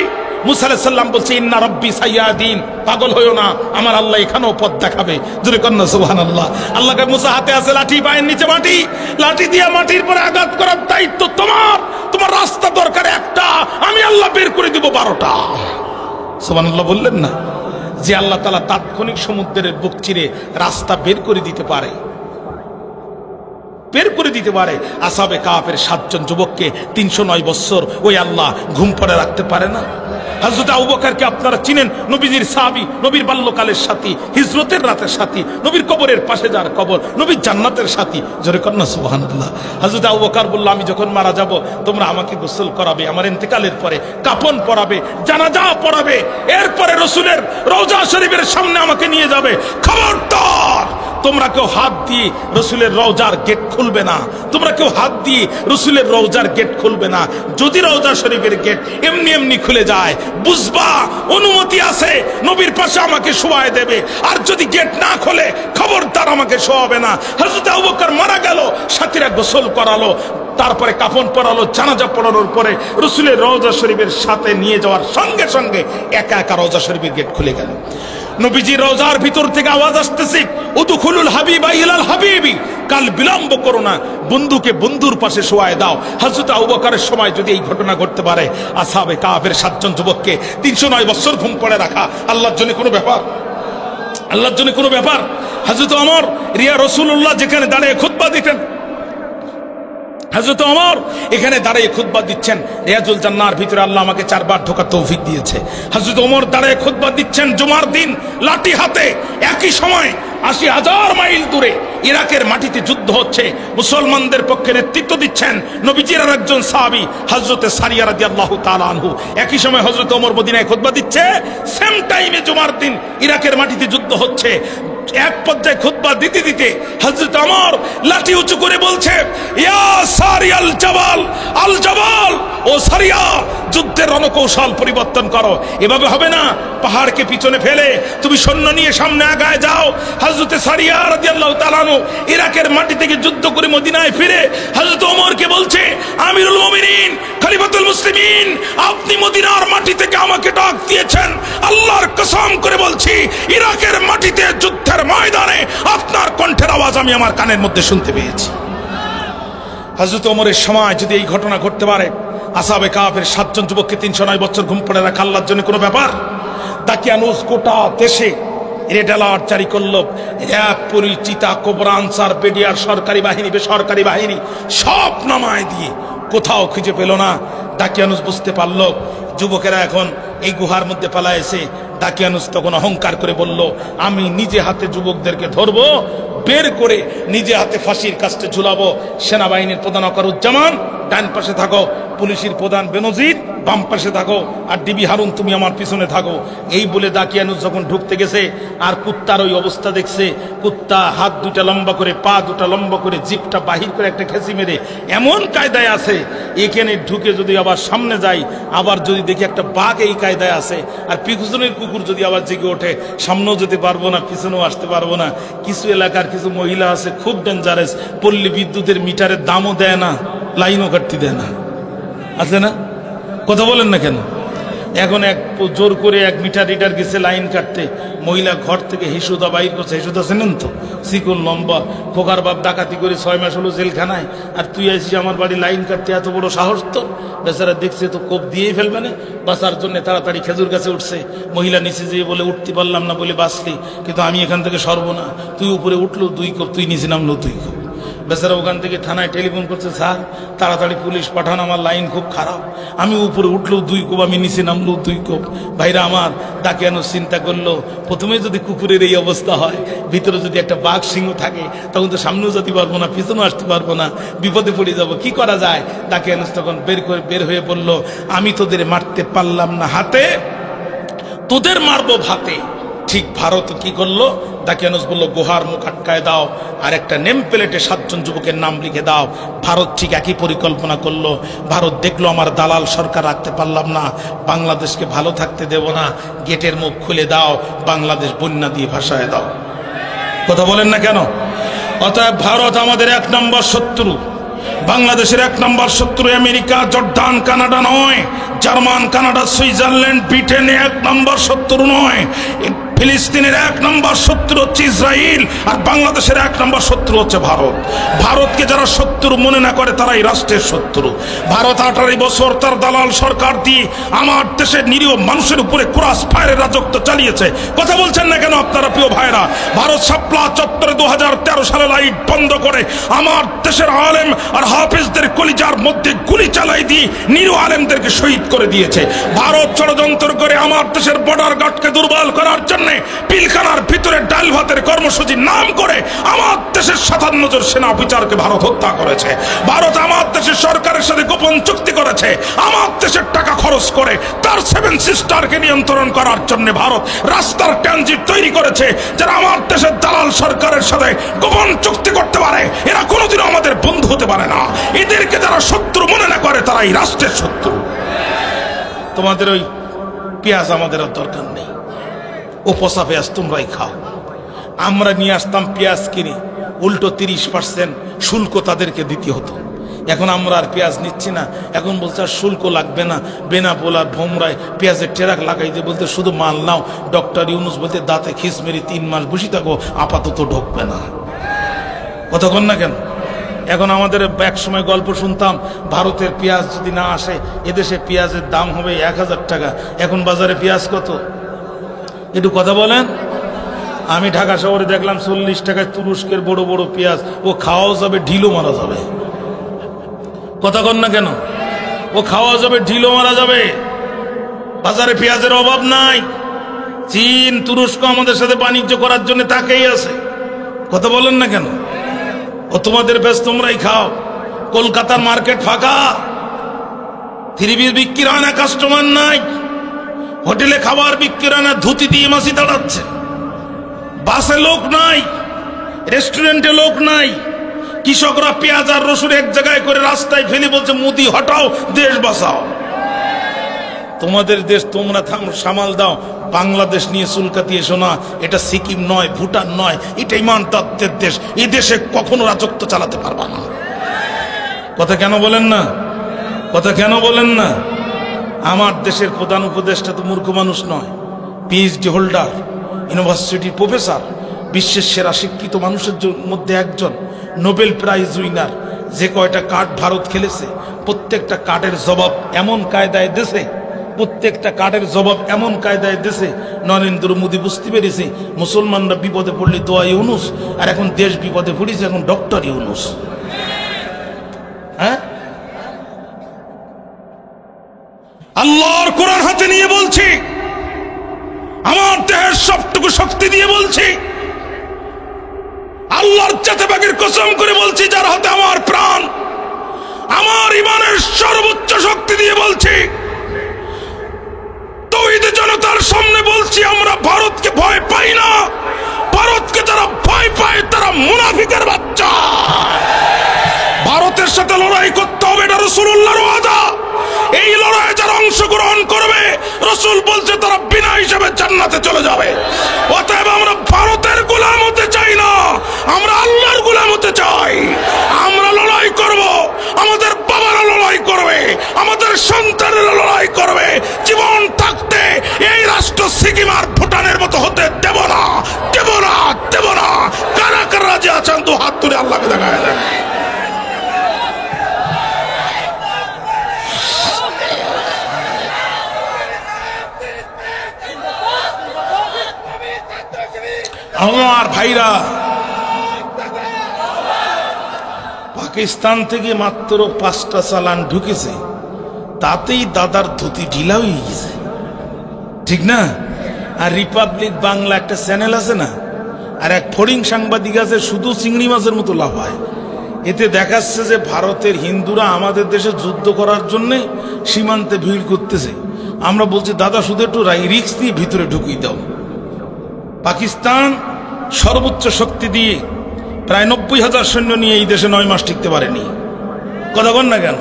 মুসা আলাইহিস সালাম বলছে, ইন্না রাব্বি সাইয়াদিন। পাগল হইও না, আমার আল্লাহ এখানেও পথ দেখাবে। জোরে কন্না সুবহানাল্লাহ। আল্লাহকে মুসা হাতে আছে লাঠি, পায়ের নিচে মাটি, লাঠি দিয়ে মাটির পরে আঘাত করার দায়িত্ব তোমার। তোমার রাস্তা দরকার একটা, আমি আল্লাহ বের করে দিব 12টা। সুবহানাল্লাহ বললেন না? যে আল্লাহ তাআলা তাৎক্ষণিক সমুদ্রের বুক চিরে রাস্তা বের করে দিতে পারে, বের করে দিতে পারে। আসহাবে কাহফের 7 জন যুবককে 309 বছর ওই আল্লাহ ঘুম পড়ে রাখতে পারে না? হযরত আবু বকরকে আপনারা চিনেন, নবীজির সাহাবী, নবীর বাল্যকালের সাথী, হিজরতের রাতের সাথী, নবীর কবরের পাশে যার কবর, নবীর জান্নাতের সাথী। জোরে কন্না সুবহানাল্লাহ। হযরত আবু বকর বলল, আমি যখন মারা যাব তোমরা আমাকে গোসল করাবে, আমার ইন্তেকালের পরে কাফন পরাবে, জানাজা পড়াবে, এরপরে রাসূলের রওজা শরীফের সামনে আমাকে নিয়ে যাবে। খবরদার তোমরা কেউ হাত দিয়ে রাসূলের রওজার গেট খুলবে না। তোমরা কেউ হাত দিয়ে রাসূলের রওজার গেট খুলবে না। যদি রওজা শরীফের গেট এমনি এমনি খুলে যায় বুঝবা অনুমতি আছে, নবীর পাশে আমাকে শোয়ায় দেবে। আর যদি গেট না খোলে খবরদার আমাকে শোয়াবে না। হযরত আবু বকর মারা গেল, সাথীরা গোসল করালো, তারপরে কাফন পরালো, জানাজা পড়ানোর পরে রাসূলের রওজা শরীফের সাথে নিয়ে যাওয়ার সঙ্গে সঙ্গে একা একা রওজা শরীফের গেট খুলে গেল। নবীজি রওজার ভিতর থেকে আওয়াজ আসতেছে, উদখুলুল হাবিবা ইলাল হাবিবি, কাল বিলম্ব করো না, বন্ধুকে বন্ধুর পাশে শোয়ায় দাও। হযরত আবু বকরের সময় যদি এই ঘটনা ঘটতে পারে, আসহাবে কাহফের 7 জন যুবককে 309 বছর ঘুম পড়ে রাখা আল্লাহর জন্য কোনো ব্যাপার? আল্লাহর জন্য কোনো ব্যাপার? হযরত ওমর রিয়া রাসূলুল্লাহ যেখানে দাঁড়িয়ে খুতবা দিতেন, হযরত ওমর এখানে দাঁড়িয়ে খুতবা দিচ্ছেন। রিয়াজুল জান্নাহর ভিতরে আল্লাহ আমাকে 4 বার ঢোকার তৌফিক দিয়েছে। হযরত ওমর দাঁড়িয়ে খুতবা দিচ্ছেন জুমার দিন লাঠি হাতে। একই সময় 80,000 মাইল দূরে ইরাকের মাটিতে যুদ্ধ হচ্ছে, মুসলমানদের পক্ষে নেতৃত্ব দিচ্ছেন নবীজির আরেকজন সাহাবী হযরত সারিয়া রাদিয়াল্লাহু তাআলা আনহু। একই সময় হযরত ওমর মদিনায় খুতবা দিচ্ছে, সেম টাইমে জুমার দিন ইরাকের মাটিতে যুদ্ধ হচ্ছে। এক পর্যায়ে খুতবা দিতে দিতে হযরত ওমর লাঠি উঁচু করে বলছে, ইয়া সারিয়াল জাবাল, আল জাবাল, ও সারিয়া যুদ্ধের রণকৌশল পরিবর্তন করো। এভাবে হবে না, পাহাড়কে পিছনে ফেলে তুমি সৈন্য নিয়ে সামনে আগায় যাও। হযরত সারিয়া রাদিয়াল্লাহু তাআলা আনহু ইরাকের মাটি থেকে যুদ্ধ করে মদিনায় ফিরে হযরত ওমরকে বলছে, আমিরুল মুমিনিন, খলিফাতুল মুসলিমিন, আপনি মদিনার মাটি থেকে আমাকে ডাক দিয়েছেন, আল্লাহর কসম করে বলছি ইরাকের মাটিতে যুদ্ধের ময়দানে আপনার কণ্ঠের আওয়াজ আমি আমার কানের মধ্যে শুনতে পেয়েছি। হযরত ওমরের সময় যদি এই ঘটনা ঘটতে পারে, আসহাবে কাহফের 7 জন যুবককে 309 বছর ঘুম পড়ে রাখা আল্লাহর জন্য কোনো ব্যাপার? দাকিয়ানুস গোটা দেশে রেড অ্যালার্ট জারি করলো। এক পরিচিতা কোবরা আনসার বেডিয়ার সরকারি বাহিনী বেসরকারি বাহিনী সব নামায় দিয়ে কোথাও খুঁজে পেল না। দাকিয়ানুস বুঝতে পারলো যুবকেরা এখন এই গুহার মধ্যে পালায়েছে, দাকিয়ানুস তখন অহংকার করে বলল, আমি নিজে হাতে যুবকদেরকে ধরবো, বের করে নিজে হাতে ফাঁসির কাস্টে ঝুলাবো। সেনাবাহিনীর প্রধান ওয়াকারুজ্জামান ডান পাশে থাকো, পুলিশের প্রধান বেনজির বাম পাশে থাকো, আর ডিবি হারুন তুমি আমার পিছনে থাকো। এই বলে দাকিয়ানুস যখন ঢুকতে গেছে আর কুত্তার ওই অবস্থা দেখছে, কুত্তা হাত দুটা লম্বা করে, পা দুটা লম্বা করে, জিপটা বাহির করে একটা খেসি মেরে এমন কায়দায় আছে, এখানে ঢুকে যদি আবার সামনে যাই, আবার যদি দেখি একটা বাঘ এই কায়দায় আছে, আর পিছনের কুকুর যদি আবার জেগে ওঠে, সামনেও যেতে পারবো না, পিছনেও আসতে পারবো না। কিছু এলাকার কিছু মহিলা আছে খুব ডেঞ্জারাস, পল্লী বিদ্যুতের মিটারের দামও দেয় না, লাইনও কাটতে দেয় না, আছে না? কথা বলেন না কেন? এখন এক জোর করে এক মিটার রিডার গেছে লাইন কাটতে, মহিলা ঘর থেকে হিসুদা বাইর করছে। হিসুদা চেনেন তো, চিকন লম্বা, খোকার বাপ ডাকাতি করে 6 মাস হলো জেলখানায়, আর তুই আইসিস আমার বাড়ি লাইন কাটতে, এত বড় সাহস তো? বেচারা দেখছে তো কোপ দিয়েই ফেলবে না, বাঁচার জন্য তাড়াতাড়ি খেজুর গাছে উঠছে। মহিলা নিচে যেয়ে বলে, উঠতে পারলাম না বলে বাঁচলি, কিন্তু আমি এখান থেকে সরব না। তুই উপরে উঠলো 2 কোপ, তুই নিচে নামলো 2 কোপ। বেচারা ওখান থেকে থানায় টেলিফোন করছে, স্যার তাড়াতাড়ি পুলিশ পাঠান, আমার লাইন খুব খারাপ। আমি উপরে উঠলেও 2 কোপ, আমি নিচে নামলেও 2 কোপ। ভাইরা আমার, দাকিয়ানুস চিন্তা করলো, প্রথমে যদি কুকুরের এই অবস্থা হয়, ভিতরে যদি একটা বাঘ সিংহ থাকে, তখন তো সামনেও যেতে পারবো না, পিছনেও আসতে পারবো না, বিপদে পড়ে যাব। কি করা যায়? দাকিয়ানুস তখন বের হয়ে বলল, আমি তোদের মারতে পারলাম না হাতে, তোদের মারবো ভাতে। ঠিক ভারত কি করলো? দাকিয়ানুস বলল, গুহার মুখ আটকায় দাও, আর একটা নেম প্লেটে 7 জন যুবকের নাম লিখে দাও। ভারত ঠিক একই পরিকল্পনা করলো। ভারত দেখলো আমার দালাল সরকার রাখতে পারলাম না, বাংলাদেশকে ভালো থাকতে দেব না, গেটের মুখ খুলে দাও, বাংলাদেশ বন্যা দিয়ে ভাসায় দাও। কথা বলেন না কেন? অতএব ভারত আমাদের 1 নম্বর শত্রু। বাংলাদেশের 1 নম্বর শত্রু আমেরিকা, জর্ডান, কানাডা নয়। জার্মান, কানাডা, সুইজারল্যান্ড, ব্রিটেনে 1 নম্বর শত্রু নয়। ফিলিস্তিনের 1 নম্বর শত্রু হচ্ছে ইসরায়েল, আর বাংলাদেশের 1 নম্বর শত্রু হচ্ছে ভারত। ভারতকে যারা শত্রু মনে না করে, তারাই রাষ্ট্রের শত্রু। ভারত 18 বছর তার দালাল সরকার দিয়ে আমার দেশের নিরীহ মানুষের উপরে ক্রস ফায়ারের রাজত্ব চালিয়েছে। কথা বলছেন না কেন আপনারা প্রিয় ভাইরা? ভারত শাপলা চত্বরে 2013 সালে লাইট বন্ধ করে আমার দেশের আলেম আর হাফেজদের কলিজার মধ্যে গুলি চালাই দিয়ে নিরীহ আলেমদেরকে শহীদ করে দিয়েছে। ভারত ষড়যন্ত্র করে আমার দেশের বর্ডার গার্ডকে দুর্বল করার জন্য পিলখানার ভিতরে ডাল ভাতের কর্মসূচির নাম করে আমার দেশের 57 জন সেনা অফিসারকে ভারত হত্যা করেছে। ভারত আমার দেশের সরকারের সাথে গোপন চুক্তি করেছে। আমার দেশের টাকা খরচ করে তার 7 সিস্টারকে নিয়ন্ত্রণ করার জন্য ভারত রাস্তার ট্রানজিট তৈরি করেছে, যারা আমার দেশের দালাল সরকারের সাথে গোপন চুক্তি করতে পারে, এরা কোনোদিনও আমাদের বন্ধু হতে পারে না। এদেরকে যারা শত্রু মনে না করে, তারাই রাষ্ট্রের শত্রু। তোমাদের ওই পেঁয়াজ আমাদের আর দরকার নেই, ও পচা পেঁয়াজ তোমরাই খাও। আমরা নিয়ে আসতাম পেঁয়াজ কিনে, উল্টো 30% শুল্ক তাদেরকে দিতে হতো। এখন আমরা আর পেঁয়াজ নিচ্ছি না, এখন বলছে আর শুল্ক লাগবে না। বেনাপোলার ভোমরায় পেঁয়াজের ট্রাক লাগাই দিয়ে বলতে শুধু মাল নাও। ডক্টর ইউনুস বলতে দাঁতে খিস মেরি 3 মাস বসে থাকো, আপাতত ঢুকবে না। কতক্ষণ না কেন? এখন আমাদের এক সময় গল্প শুনতাম, ভারতের পেঁয়াজ যদি না আসে, এদেশে পেঁয়াজের দাম হবে 1000 টাকা। এখন বাজারে পেঁয়াজ কত? একটু কথা বলেন। আমি ঢাকা শহরে দেখলাম 40 টাকায় তুরস্কের বড় বড় পেঁয়াজ। ও খাওয়াও যাবে, ঢিলও মারা যাবে। কথা কন না কেন? ও খাওয়া যাবে, ঢিলও মারা যাবে। বাজারে পেঁয়াজের অভাব নাই। চীন, তুরস্ক আমাদের সাথে বাণিজ্য করার জন্য তাকেই আছে। কথা বলেন না কেন? ও তোমাদের বেশ, তোমরাই খাও। কলকাতার মার্কেট ফাঁকা, 3 পিস বিক্রি হয় না, কাস্টমার নাই। হোটেলে খাবার বিক্রি হয় না, ধুতি দিয়ে মাসি দাঁড়াচ্ছে। বাসে লোক নাই, রেস্টুরেন্টে লোক নাই। কৃষকরা পেঁয়াজ আর রসুন এক জায়গায় করে রাস্তায় ফেলে বলছে, মোদি হটাও, দেশ বাঁচাও। তোমাদের দেশ তোমরা সামাল দাও। বাংলাদেশ নিয়ে চুলকাতি এসো না। এটা সিকিম নয়, ভুটান নয়, এটা ইমানদারদের দেশ। এই দেশে কখনো রাজত্ব চালাতে পারবা না। কথা কেন বলেন না? কথা কেন বলেন না? আমার দেশের প্রধান উপদেষ্টা তো মূর্খ মানুষ নয়, পিএইচডি হোল্ডার, ইউনিভার্সিটির প্রফেসর, বিশ্বের সেরা শিক্ষিত মানুষের মধ্যে একজন, নোবেল প্রাইজ উইনার। যে কয়টা কার্ড ভারত খেলেছে, প্রত্যেকটা কার্ডের জবাব এমন কায়দায় দেশে, প্রত্যেকটা কার্ডের জবাব এমন কায়দায় দেশে। নরেন্দ্র মোদী বুঝতে পেরেছে মুসলমানরা বিপদে পড়লে দোয়া ইউনুস, আর এখন দেশ বিপদে পড়েছে, এখন ডক্টর ইউনুস। হ্যাঁ, আল্লাহর কোরআন হাতে নিয়ে বলছি, ইমানের সবটুকু শক্তি দিয়ে বলছি, আল্লাহর চাঁদাবাগের কসম করে বলছি, যার হাতে আমার প্রাণ, আমার ইমানের সর্বোচ্চ শক্তি দিয়ে বলছি, তৌহিদে জনতার সামনে বলছি, আমরা ভারতকে ভয় পাই না। ভারতকে যারা ভয় পায় তারা মুনাফিকের বাচ্চা। ভারতের সাথে লড়াই করতে হবে, এটা রাসূলুল্লাহর ওয়াদা। এই লড়াইয়ে যারা অংশগ্রহণ করবে, রাসূল বলছে তারা বিনা হিসাবে জান্নাতে চলে যাবে। অতএব আমরা ভারতের গোলাম হতে চাই না, আমরা আল্লাহর গোলাম হতে চাই। আমরা লড়াই করব, আমাদের বাবারা লড়াই করবে, আমাদের সন্তানেরা লড়াই করবে। জীবন থাকতে এই রাষ্ট্র সিকিম আর ভুটানের মতো হতে দেব না, দেব না, দেব না। কারা কারা রাজি আছেন তো হাত তুলে আল্লাহকে দেখায় দেন। আমার ভাইরা, পাকিস্তান থেকে মাত্র 5টা চালান ঢুকেছে, তাতেই দাদার ধুতি ঢিলা হয়ে গেছে, ঠিক না? আর রিপাবলিক বাংলা একটা চ্যানেল আছে না, আর এক ফড়িং সাংবাদিক আছে, শুধু চিংড়ি মাছের মতো লাভ হয়। এতে দেখাচ্ছে যে ভারতের হিন্দুরা আমাদের দেশে যুদ্ধ করার জন্য সীমান্তে ভিড় করতেছে। আমরা বলছি দাদা শুধু একটু রিস্ক নিয়ে ভিতরে ঢুকিয়ে দাও। পাকিস্তান সর্বোচ্চ শক্তি দিয়ে প্রায় 90,000 সৈন্য নিয়ে এই দেশে 9 মাস টিকতে পারেনি। কথা বল না কেন?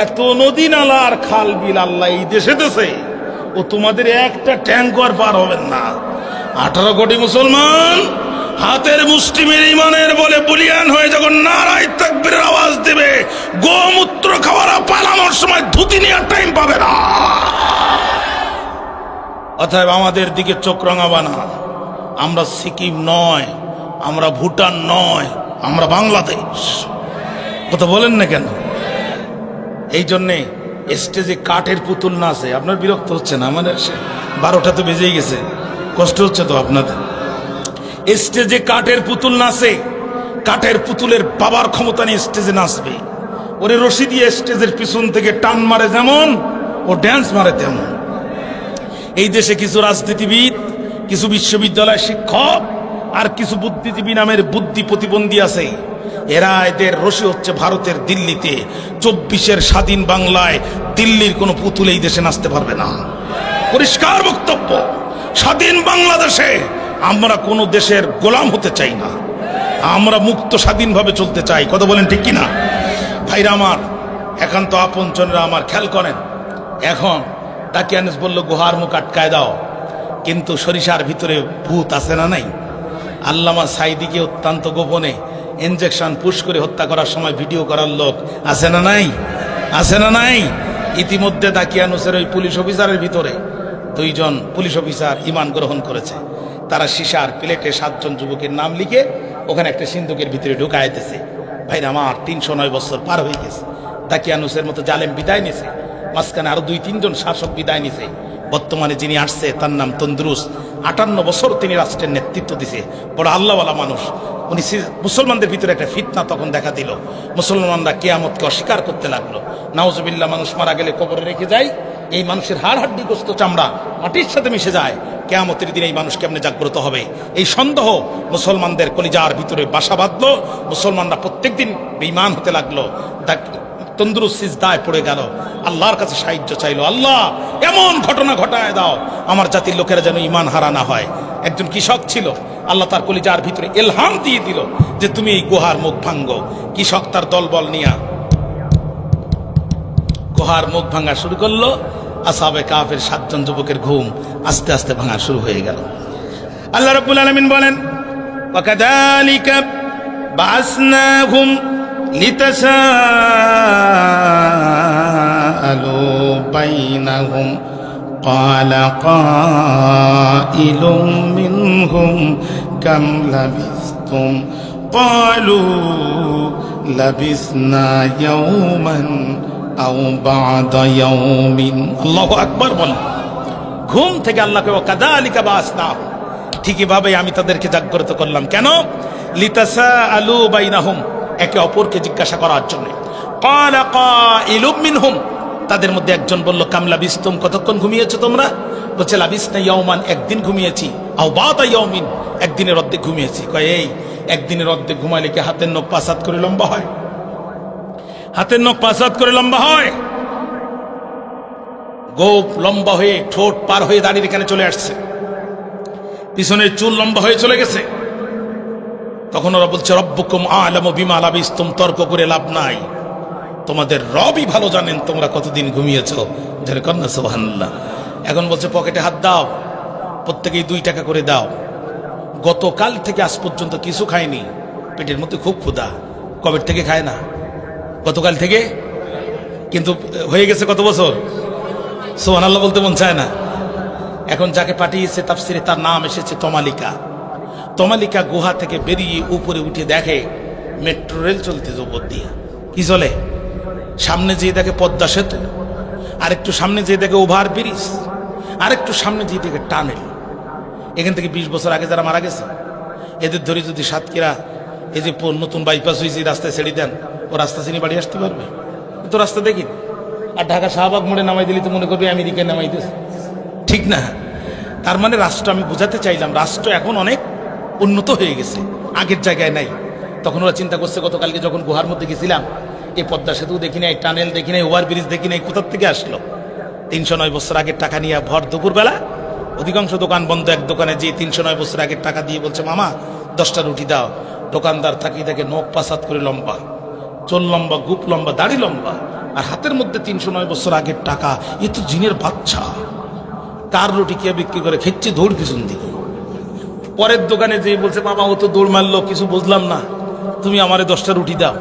এত নদী নালা আর খাল বিল আল্লাহ এই দেশে দেশে, ও তোমাদের একটা ট্যাঙ্ক আর পার হবেন না। 18 কোটি মুসলমান হাতের মুষ্টি মেরে ইমানের বলে বলিয়ান হয়ে যখন নারায়ে তাকবীরের আওয়াজ দেবে, গোমূত্র খাওয়ারা পালানোর সময় ধুতি নেওয়ার টাইম পাবে না। অতএব আমাদের দিকে চোখ রাঙাবা না। আমরা সিকিম নয়, আমরা ভুটান নয়, আমরা বাংলাদেশ। কথা বলেন না কেন? এই জন্যে স্টেজে কাঠের পুতুল না আছে। আপনার বিরক্ত হচ্ছে না? আমাদের 12টা তো বেজেই গেছে, কষ্ট হচ্ছে তো আপনাদের। স্টেজে কাঠের পুতুল নাচে, কাঠের পুতুলের বাবার ক্ষমতা নিয়ে স্টেজে নাচবে। ওরে রশি দিয়ে স্টেজের পিছন থেকে টান মারে যেমন, ও ড্যান্স মারে তেমন। এই দেশে কিছু রাজনীতিবিদ, কিছু বিশ্ববিদ্যালয় শিক্ষক আর কিছু বুদ্ধিজীবী নামের বুদ্ধি প্রতিবন্ধী আছে। এরা এদের রশি হচ্ছে ভারতের দিল্লিতে। 24-এর স্বাধীন বাংলায় দিল্লির কোনো পুতুল এই দেশে নাচতে পারবে না। পরিষ্কার বক্তব্য। স্বাধীন বাংলাদেশে আমরা কোনো দেশের গোলাম হতে চাই না, আমরা মুক্ত স্বাধীনভাবে চলতে চাই। কথা বলেন ঠিক কিনা? ভাইরা আমার, একান্ত আপনজনেরা আমার, খেয়াল করেন। এখন দাকিয়ানুস বলল গুহার মুখ আটকায় দাও, কিন্তু সরিষার ভিতরে ভূত আছে না নাই? আল্লামা সাইদিকে অত্যন্ত গোপনে ইনজেকশন পুশ করে হত্যা করার সময় ভিডিও করার লোক আছে না নাই? আছে না নাই? ইতিমধ্যে দাকিয়ানুসের ওই পুলিশ অফিসারের ভিতরে 2 জন পুলিশ অফিসার ঈমান গ্রহণ করেছে। তারা সিসার প্লেটে 7 জন যুবকের নাম লিখে ওখানে একটা সিন্ধুকের ভিতরে ঢুকাইতেছে। ভাইরা আমার, 309 বছর পার হয়ে গেছে। দাকিয়ানুসের মতো জালেম বিদায় নিছে, মাঝখানে আরো 2-3 জন শাসক বিদায় নিছে। বর্তমানে যিনি আসছে তার নাম তন্দুরুস। 58 বছর তিনি রাষ্ট্রের নেতৃত্ব দিছে। বড় আল্লাহওয়ালা মানুষ উনি। মুসলমানদের ভিতরে একটা ফিতনা তখন দেখা দিল। মুসলমানরা কিয়ামতকে অস্বীকার করতে লাগলো। নাউজুবিল্লাহ, মানুষ মারা গেলে কবরে রেখে যায়, এই মানুষের হাড় হাড্ডিগ্রস্ত চামড়া মাটির সাথে মিশে যায়। কিয়ামতের দিন এই মানুষ কেমনে জাগ্রত হবে, এই সন্দেহ মুসলমানদের কলিজার ভিতরে বাসা বাঁধলো। মুসলমানরা প্রত্যেকদিন বেঈমান হতে লাগলো। তন্দুরুস সিজদায় পড়ে গেল, আল্লাহর কাছে সাহায্য চাইলো, আল্লাহ এমন ঘটনা ঘটায় দাও আমার জাতির লোকেরা যেন ঈমান হারা না হয়। একজন কৃষক ছিল, আল্লাহ তার কলিজার ভিতরে ইলহাম দিয়ে দিল যে তুমি এই গুহার মুখ ভাঙ্গো। কৃষক তার দলবল নিয়ে গুহার মুখ ভাঙা শুরু করলো। আসহাবে কাফের 7 জন যুবকের ঘুম আস্তে আস্তে ভাঙা শুরু হয়ে গেল। আল্লাহ রাব্বুল আলামিন বলেন, ওয়াকাযালিকা বা'সনাহুম লিতাসাআলু বাইনাহুম ক্বালা কাইলুম মিনহুম কাম লাবিসতুম ক্বালু লাবিসনা ইয়াওমান আও বা'দা ইয়াওমিন। আল্লাহু আকবার বলেন। ঘুম থেকে আল্লাহকে ওয়াকাযালিকা বা'সনাহুম, ঠিকই ভাবে আমি তাদেরকে জাগ্রত করলাম। কেন? লিতাসাআলু বাইনাহুম, একে অপরকে জিজ্ঞাসা করার জন্য। ক্বালা কাইলুম মিনহুম, তাদের মধ্যে একজন বলল কাম লাবিসতুম, কতক্ষণ ঘুমিয়েছো তোমরা? বলছে লাবিসনা ইয়াওমান, একদিন ঘুমিয়েছি, আও বাদা ইয়াওমিন, একদিনের অর্ধেক ঘুমিয়েছি। কয় এই একদিনের অর্ধেক ঘুমাইলে কি হাতের নখ 5 হাত করে লম্বা হয়? হাতের নখ 5 হাত করে লম্বা হয়? গোপ লম্বা হয়ে ঠোঁট পার হয়ে দাঁড়িয়ে এখানে চলে আসছে, পিছনের চুল লম্বা হয়ে চলে গেছে। তখন ওরা বলছে রব্বুকুম আ'লামু বিমা লাবিসতুম, তর্ক করে লাভ নাই, তোমাদের রবই ভালো জানেন তোমরা কতদিন ঘুমিয়েছ। ধরে কন্যা সুবহানাল্লাহ। এখন বলছে পকেটে হাত দাও, প্রত্যেকেই 2 টাকা করে দাও। গতকাল থেকে আজ পর্যন্ত কিছু খায়নি, পেটের মধ্যে খুব ক্ষুধা। কবে থেকে খায় না? গতকাল থেকে। কিন্তু হয়ে গেছে কত বছর? সুবহানাল্লাহ বলতে মন চায় না। এখন যাকে পাঠিয়েছে তাফসিরে তার নাম এসেছে তমালিকা। তমালিকা গুহা থেকে বেরিয়ে উপরে উঠে দেখে মেট্রো রেল চলতেছে উপর দিয়ে। কি চলে? সামনে যেয়ে দেখে পদ্মা সেতু, আরেকটু সামনে যেয়ে দেখে ওভার ব্রিজ, আরেকটু সামনে যেয়ে দেখে টানেল। এখান থেকে 20 বছর আগে যারা মারা গেছে এদের ধরে যদি সাতক্ষীরা এই যে নতুন বাইপাস হয়েছে রাস্তায় ছেড়ে দেন, ও রাস্তা চিনি বাড়ি আসতে পারবে? তো রাস্তা দেখি। আর ঢাকা শাহবাগ মোড়ে নামাই দিলে তো মনে করবে আমেরিকায় নামাইতেছে, ঠিক না? তার মানে রাষ্ট্র, আমি বোঝাতে চাইলাম রাষ্ট্র এখন অনেক উন্নত হয়ে গেছে, আগের জায়গায় নাই। তখন ওরা চিন্তা করছে, গতকালকে যখন গুহার মধ্যে গেছিলাম এই পদ্মা সেতু দেখি নাই, টানেল দেখি নাই, ওভার ব্রিজ দেখি নাই, কোথার থেকে আসলো? 309 বছর আগের টাকা নিয়ে ভর দুপুরবেলা অধিকাংশ দোকান বন্ধ, এক দোকানে যে 309 বছর আগের টাকা দিয়ে বলছে মামা 10টা রুটি দাও। দোকানদার থাকি দেখে নখ 5 হাত করে লম্বা, চোল লম্বা, গুপ লম্বা, দাড়ি লম্বা, আর হাতের মধ্যে 309 বছর আগের টাকা। এ তো জিনের বাচ্চা। কার রুটি কে বিক্রি করে খেচ্ছে দৌড় পিছন দিকে। পরের দোকানে যে বলছে মামা ও তো দৌড় মারলো, কিছু বুঝলাম না, তুমি আমারে 10টা রুটি দাও।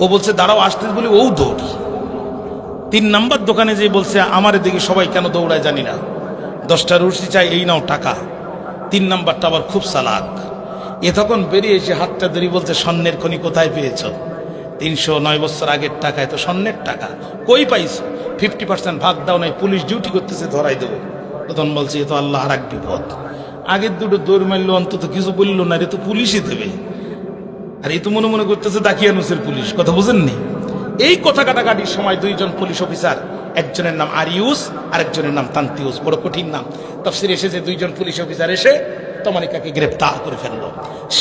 ও বলছে দাঁড়াও আসতে বলে ও দৌড়। 3 নাম্বার দোকানে যে বলছে আমারে দেখি সবাই কেন দৌড়ায় জানি না, 10টা রুটি চাই, এই নাও টাকা। 3 নাম্বারটা আবার খুব চালাক। এ তখন বেরিয়ে এসে হাতটা ধরে বলছে স্বর্ণের খনি কোথায় পেয়েছ? 309 বছর আগের টাকায় তো স্বর্ণের টাকা কই পাইছো? 50% ভাগ দাও নাই, পুলিশ ডিউটি করতেছে, ধরাই দেবো। তখন বলছে এ তো আল্লাহ আর এক বিপদ। আগের দুটো দৌড় মারলো, অন্তত কিছু বললো না, রে তো পুলিশই দেবে। আর এই তো মনে মনে করতেছে দাকিয়ানুসের পুলিশ, কথা বুঝেননি? এই কথা কাটাকাটির সময় 2 জন পুলিশ অফিসার, একজনের নাম আরিউস আর একজনের নাম তান্তিউস, বড় কঠিন নাম। তাফসিরে এসেছে 2 জন পুলিশ অফিসার এসে তমালিকাকে গ্রেফতার করে ফেললো।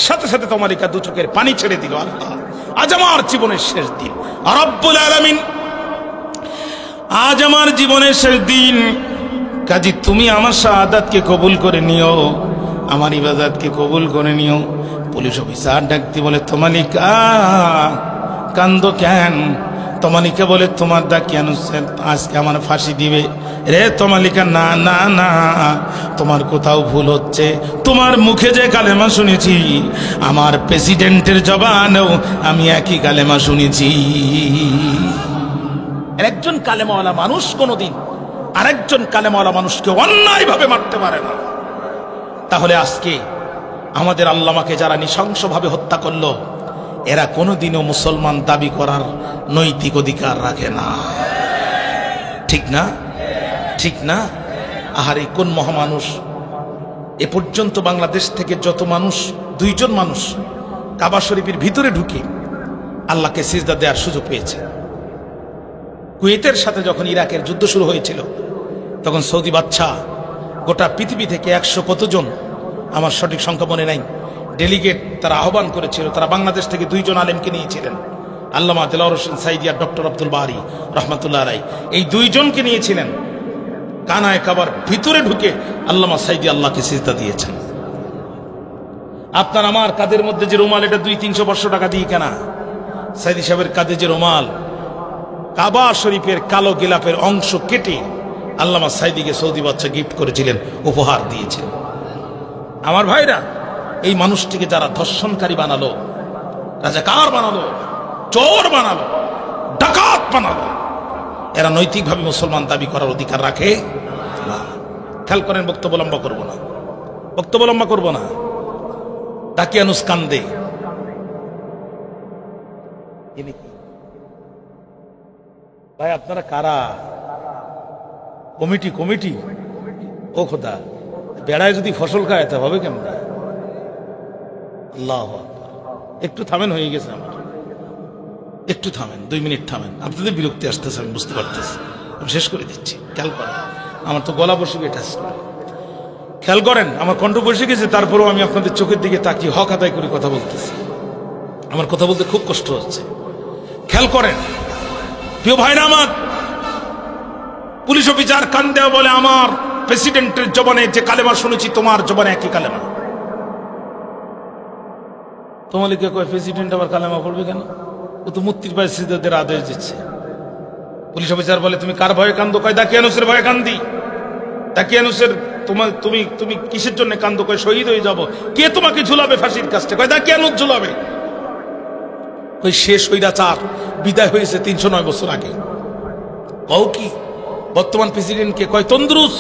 সাথে সাথে তমালিকা 2 চোখের পানি ছেড়ে দিল। আল্লাহ, আজ আমার জীবনের শেষ দিন। রব্বুল আলামিন, আজ আমার জীবনের শেষ দিন, কাজী তুমি আমার শাহাদাতকে কবুল করে নিও, আমার ইবাদতকে কবুল করে নিও। পুলিশ অফিসার ডাকতে বলে তমালিকা কান্দো কেন? তমালিকা বলে তোমার দা কেন আজকে আমার ফাঁসি দিবে? রে তমালিকা, না না না, তোমার কোথাও ভুল হচ্ছে। তোমার মুখে যে কালেমা শুনেছি, আমার প্রেসিডেন্টের জবানেও আমি একই কালেমা শুনেছি। একজন কালেমাওয়ালা মানুষ কোনোদিন আরেকজন কালেমাওয়ালা মানুষকে অন্যায়ভাবে মারতে পারে না। তাহলে আজকে আমাদের আল্লামাকে যারা নৃশংসভাবে হত্যা করলো, এরা কোনোদিনও মুসলমান দাবি করার নৈতিক অধিকার রাখে না, ঠিক না? ঠিক না? আহারে কোন মহামানুষ! এ পর্যন্ত বাংলাদেশ থেকে যত মানুষ, 2 জন মানুষ কাবা শরীফের ভিতরে ঢুকে আল্লাহকে সিজদা দেওয়ার সুযোগ পেয়েছে। কুয়েতের সাথে যখন ইরাকের যুদ্ধ শুরু হয়েছিল, তখন সৌদি বাদশাহ গোটা পৃথিবী থেকে 100 কতজন, আমার সঠিক সংখ্যা মনে নাই, ডেলিগেট তারা আহ্বান করেছিল। তারা বাংলাদেশ থেকে 2 জন আলেমকে নিয়েছিলেন, আল্লামা দেলাওয়ার হোসেন সাইদি আর ডক্টর আব্দুল বারি রহমাতুল্লাহ আলাইহি। এই 2 জনকে নিয়েছিলেন। কানায় কাবার ভিতরে ঢুকে আল্লামা সাইদি আল্লাহকে সিজদা দিয়েছেন। আপনার আমার কাদের মধ্যে যে রুমাল, এটা 200-300 টাকা দিয়ে কেনা। সাইদি সাহেবের কাঁধে যে রুমাল, কাবা শরীফের কালো গিলাপের অংশ কেটে আল্লামা সাইদিকে সৌদি বাদশা গিফট করেছিলেন, উপহার দিয়েছেন। আমার ভাইরা, এই মানুষটিকে যারা ধর্ষণকারী বানালো, রাজাকার বানালো, চোর বানালো, ডাকাত বানালো, এরা নৈতিকভাবে মুসলমান দাবি করার অধিকার রাখে না। খেয়াল করেন, বক্তব্য লম্বা করবো না, বক্তব্য লম্বা করবো না। দাকিয়ানুস কান্দে। ভাই আপনারা কারা? Committee committee? ও খোদা, বেড়ায় যদি ফসল খায় তা হবে কেমন? আল্লাহ, একটু থামেন, হয়ে গেছে আমার, একটু থামেন, 2 মিনিট থামেন। আপনাদের বিরক্তি আসতেছে, আমি বুঝতে পারতেছি, আমি শেষ করে দিচ্ছি। খেয়াল করেন, আমার তো গলা বসে গিয়ে ঠাস করে। খেয়াল করেন, আমার কণ্ঠ বসে গেছে, তারপরেও আমি আপনাদের চোখের দিকে তাকিয়ে হক আদায় করে কথা বলতেছি। আমার কথা বলতে খুব কষ্ট হচ্ছে। খেয়াল করেন প্রিয় ভাইরা আমার, পুলিশ অফিসার কান দেওয়া বলে আমার প্রেসিডেন্টের জবানে যে কালেমা শুনেছি তোমার জবানে একই কালেমা। তোমালিকে কয় প্রেসিডেন্ট আবার কালেমা পড়বে কেন? ও তো মুক্তির বাসীদের আদেশ দিচ্ছে। পুলিশ অফিসার বলে তুমি কার ভয়ে কান্দো? কয় দাকিয়ানুসের ভয়ে কান্দি। দাকিয়ানুসের তুমি কিসের জন্য কান্দো? কয় শহীদ হয়ে যাব। কে তোমাকে ঝুলাবে ফাঁসির কাছে? কয় দাকিয়ানুস ঝুলাবে। ওই শেষ স্বৈরাচার বিদায় হয়েছে 309 বছর আগে। কও কি বর্তমান প্রেসিডেন্টকে? কয় তন্দুরুস।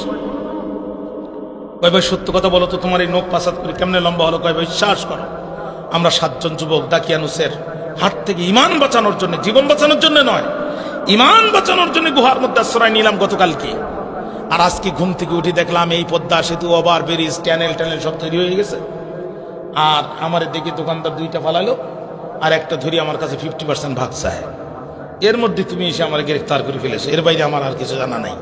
কয় ভাই সত্য কথা বলো তো, তোমার এই নখ পাসাদ করে কেমনে লম্বা হলো? কয় ভাই বিশ্বাস করো, আমরা 7 জন যুবক দাকিয়ানুসের হাত থেকে ইমান বাঁচানোর জন্য, জীবন বাঁচানোর জন্য নয়, ইমান বাঁচানোর জন্য গুহার মধ্যে আশ্রয় নিলাম গতকালকে। আর আজকে ঘুম থেকে উঠে দেখলাম এই পদ্মা সেতু, ওভার ব্রিজ, ট্যানেল সব তৈরি হয়ে গেছে। আর আমার দিকে দোকানদার 2টা ফালালো, আর একটা ধরি আমার কাছে 50% ভাগ চায়। এর মধ্যে তুমি এসে আমার গ্রেফতার করে ফেলেছো, এর বাইরে আমার আর কিছু জানা নাই।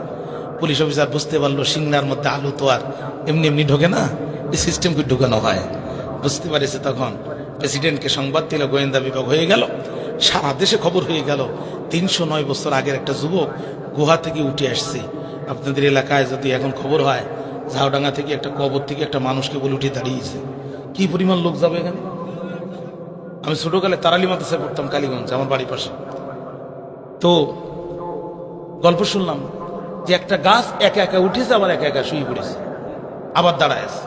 পুলিশ অফিসার বুঝতে পারলো সিংনার মধ্যে আলু তো আর এমনি এমনি ঢোকে না, এই সিস্টেমকে ঢুকানো হয়। বুঝতে পারেছে তখন প্রেসিডেন্টকে সংবাদ দিল, গোয়েন্দা বিভাগ হয়ে গেল, সারা দেশে খবর হয়ে গেল 309 বছর আগের একটা যুবক গুহা থেকে উঠে আসছে। আপনাদের এলাকায় যদি এখন খবর হয়, ঝাউডাঙ্গা থেকে একটা কবর থেকে একটা মানুষকে বলে উঠে দাঁড়িয়েছে, কি পরিমাণ লোক যাবে এখানে। আমি ছোটকালে তারালি মাদ্রাসায় পড়তাম, কালীগঞ্জ আমার বাড়ির পাশে। তো গল্প শুনলাম যে একটা গাছ একা একা উঠেছে, আবার একা একা শুয়ে পড়েছে, আবার দাঁড়ায় আছে।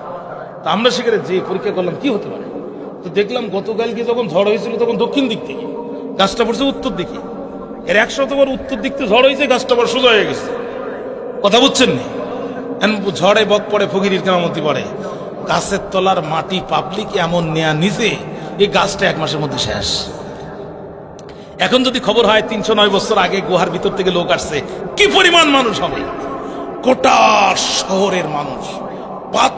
তো আমরা সেখানে যে পরীক্ষা করলাম কি হতে পারে, তো দেখলাম গতকালকে যখন ঝড় হয়েছিল তখন দক্ষিণ দিক থেকে, গাছটা পড়ছে উত্তর দিকে। এর 100বার উত্তর দিক থেকে ঝড় হয়েছে, গাছটা আবার সোজা হয়ে গেছে। কথা বুঝছেন নি? ঝড়ে বক পড়ে, ফকিরের কেরামতি পড়ে। গাছের তলার মাটি পাবলিক এমন নেয়া নিচে, এই গাছটা 1 মাসের মধ্যে শেষ। এখন যদি খবর হয় 309 বছর আগে গুহার ভিতর থেকে লোক আসছে, কি পরিমাণ মানুষ হবে? গোটা শহরের মানুষ